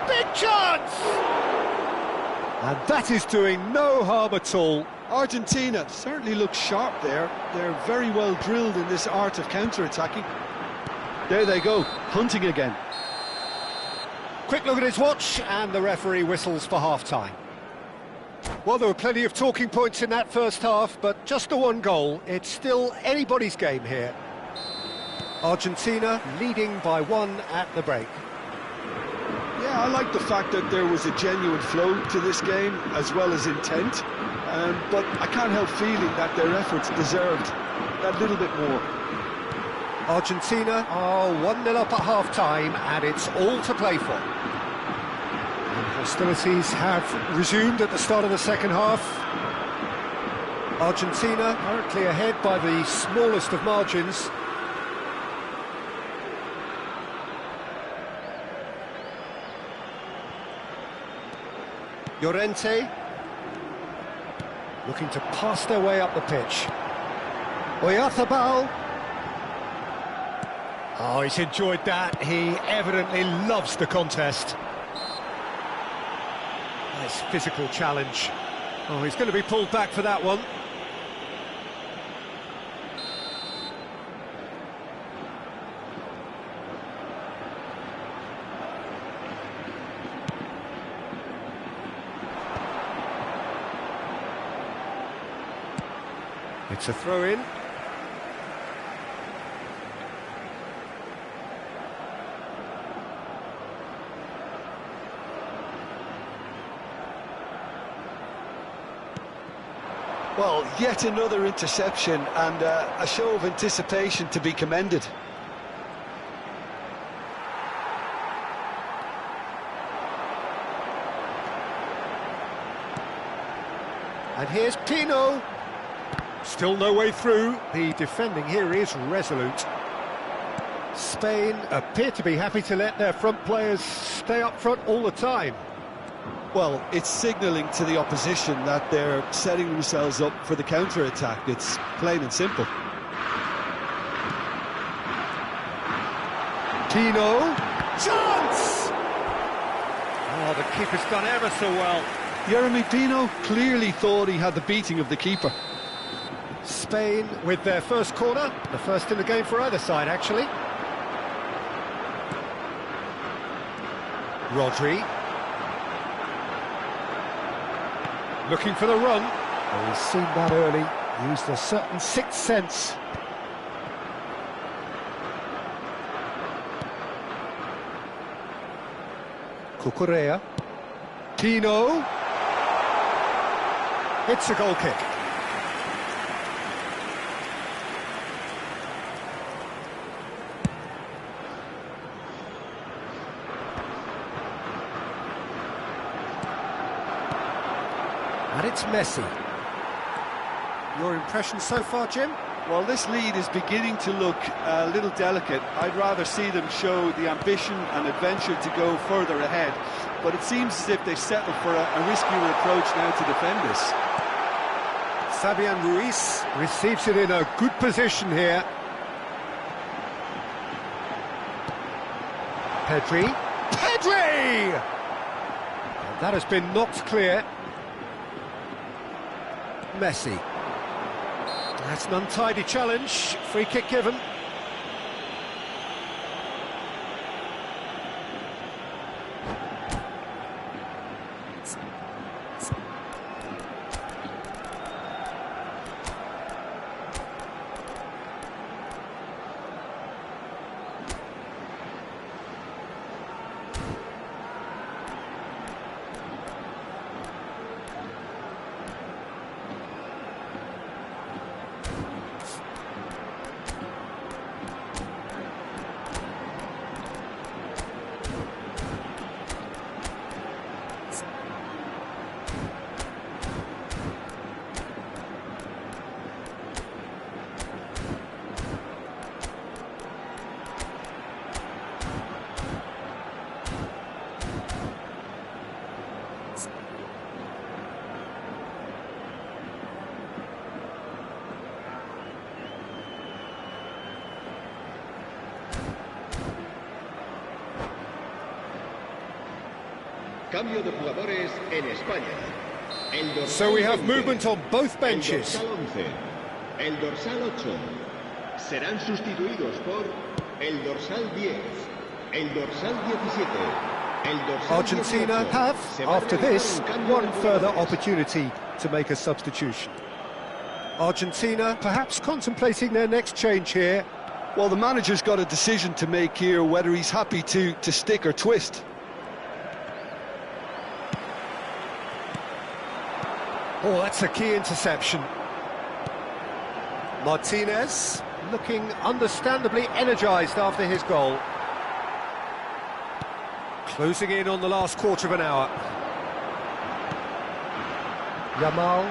Big chance! And that is doing no harm at all. Argentina certainly looks sharp there. They're very well drilled in this art of counter-attacking. There they go, hunting again. Quick look at his watch, and the referee whistles for half-time. Well, there were plenty of talking points in that first half, but just the one goal. It's still anybody's game here. Argentina leading by 1 at the break. Yeah, I like the fact that there was a genuine flow to this game, as well as intent. But I can't help feeling that their efforts deserved that little bit more. Argentina are 1-0 up at half-time, and it's all to play for. And hostilities have resumed at the start of the second half. Argentina currently ahead by the smallest of margins. Llorente looking to pass their way up the pitch. Oyarzabal. Oh, he's enjoyed that. He evidently loves the contest. Nice physical challenge. Oh, he's going to be pulled back for that one. It's a throw-in. Well, yet another interception and a show of anticipation to be commended. And here's Pino. Still no way through. The defending here is resolute. Spain appear to be happy to let their front players stay up front all the time. Well, it's signalling to the opposition that they're setting themselves up for the counter-attack. It's plain and simple. Pino. Chance! Oh, the keeper's done ever so well. Jeremy Pino clearly thought he had the beating of the keeper. Spain with their first corner, the first in the game for either side, actually. Rodri. Looking for the run. Oh, he's seen that early, used a certain sixth sense. Cucurella. Pino. It's a goal kick. And it's Messi. Your impression so far, Jim? Well, this lead is beginning to look a little delicate. I'd rather see them show the ambition and adventure to go further ahead. But it seems as if they settle for a riskier approach now to defend this. Fabian Ruiz receives it in a good position here. Pedri. Pedri! And that has been knocked clear. Messi. That's an untidy challenge. Free kick given. Cambio de jugadores en España. So we have movement on both benches. El dorsal 11, el dorsal 8 serán sustituidos por el dorsal 10, el dorsal 17, el dorsal Argentina 18. have, after this, one further jugadores. opportunity to make a substitution. Argentina perhaps contemplating their next change here. Well, the manager's got a decision to make here, whether he's happy to stick or twist. Oh, that's a key interception. Martinez looking understandably energised after his goal. Closing in on the last quarter of an hour. Yamal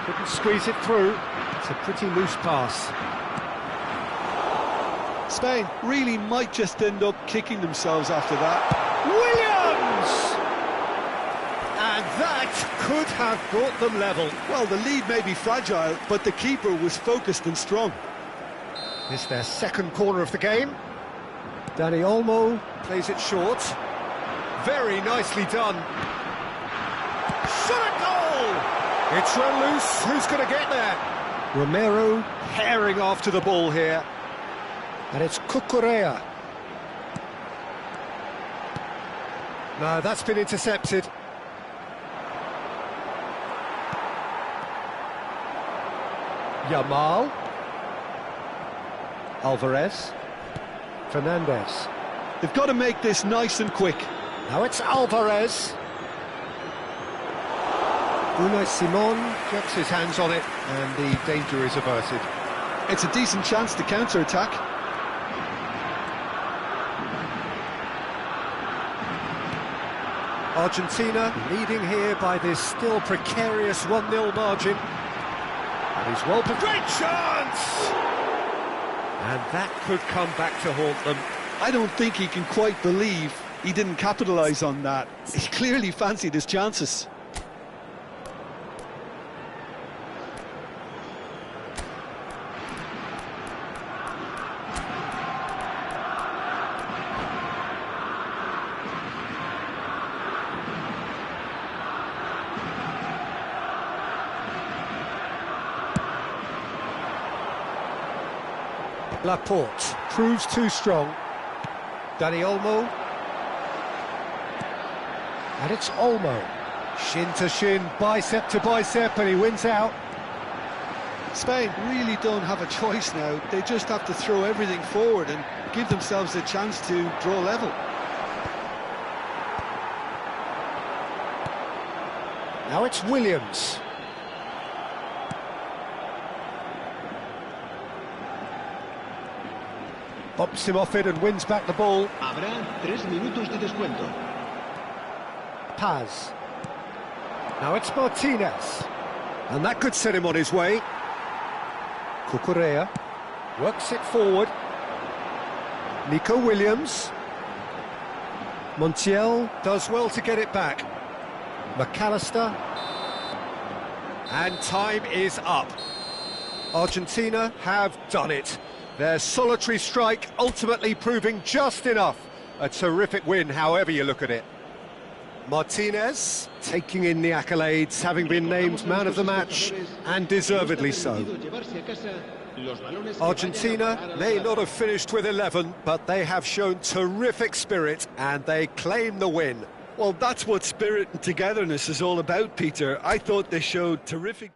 couldn't squeeze it through. It's a pretty loose pass. Spain really might just end up kicking themselves after that. Williams! And that could have brought them level. Well, the lead may be fragile, but the keeper was focused and strong. It's their second corner of the game. Dani Olmo plays it short. Very nicely done. Shot at goal! It's run loose. Who's going to get there? Romero herring after the ball here. And it's Cucurella. No, that's been intercepted. Yamal. Alvarez. Fernandez. They've got to make this nice and quick. Now it's Alvarez. Unai Simon gets his hands on it, and the danger is averted. It's a decent chance to counter-attack. Argentina leading here by this still precarious 1-0 margin. And he's well... Great chance! And that could come back to haunt them. I don't think he can quite believe he didn't capitalise on that. He clearly fancied his chances. Laporte proves too strong. Dani Olmo. And it's Olmo. Shin to shin, bicep to bicep, and he wins out. Spain really don't have a choice now. They just have to throw everything forward and give themselves a chance to draw level. Now it's Williams. Bumps him off it and wins back the ball. Habrá 3 minutos de descuento. Paz. Now it's Martinez. And that could set him on his way. Cucurella works it forward. Nico Williams. Montiel does well to get it back. McAllister. And time is up. Argentina have done it. Their solitary strike ultimately proving just enough. A terrific win, however you look at it. Martinez taking in the accolades, having been named man of the match, and deservedly so. Argentina may not have finished with 11, but they have shown terrific spirit, and they claim the win. Well, that's what spirit and togetherness is all about, Peter. I thought they showed terrific...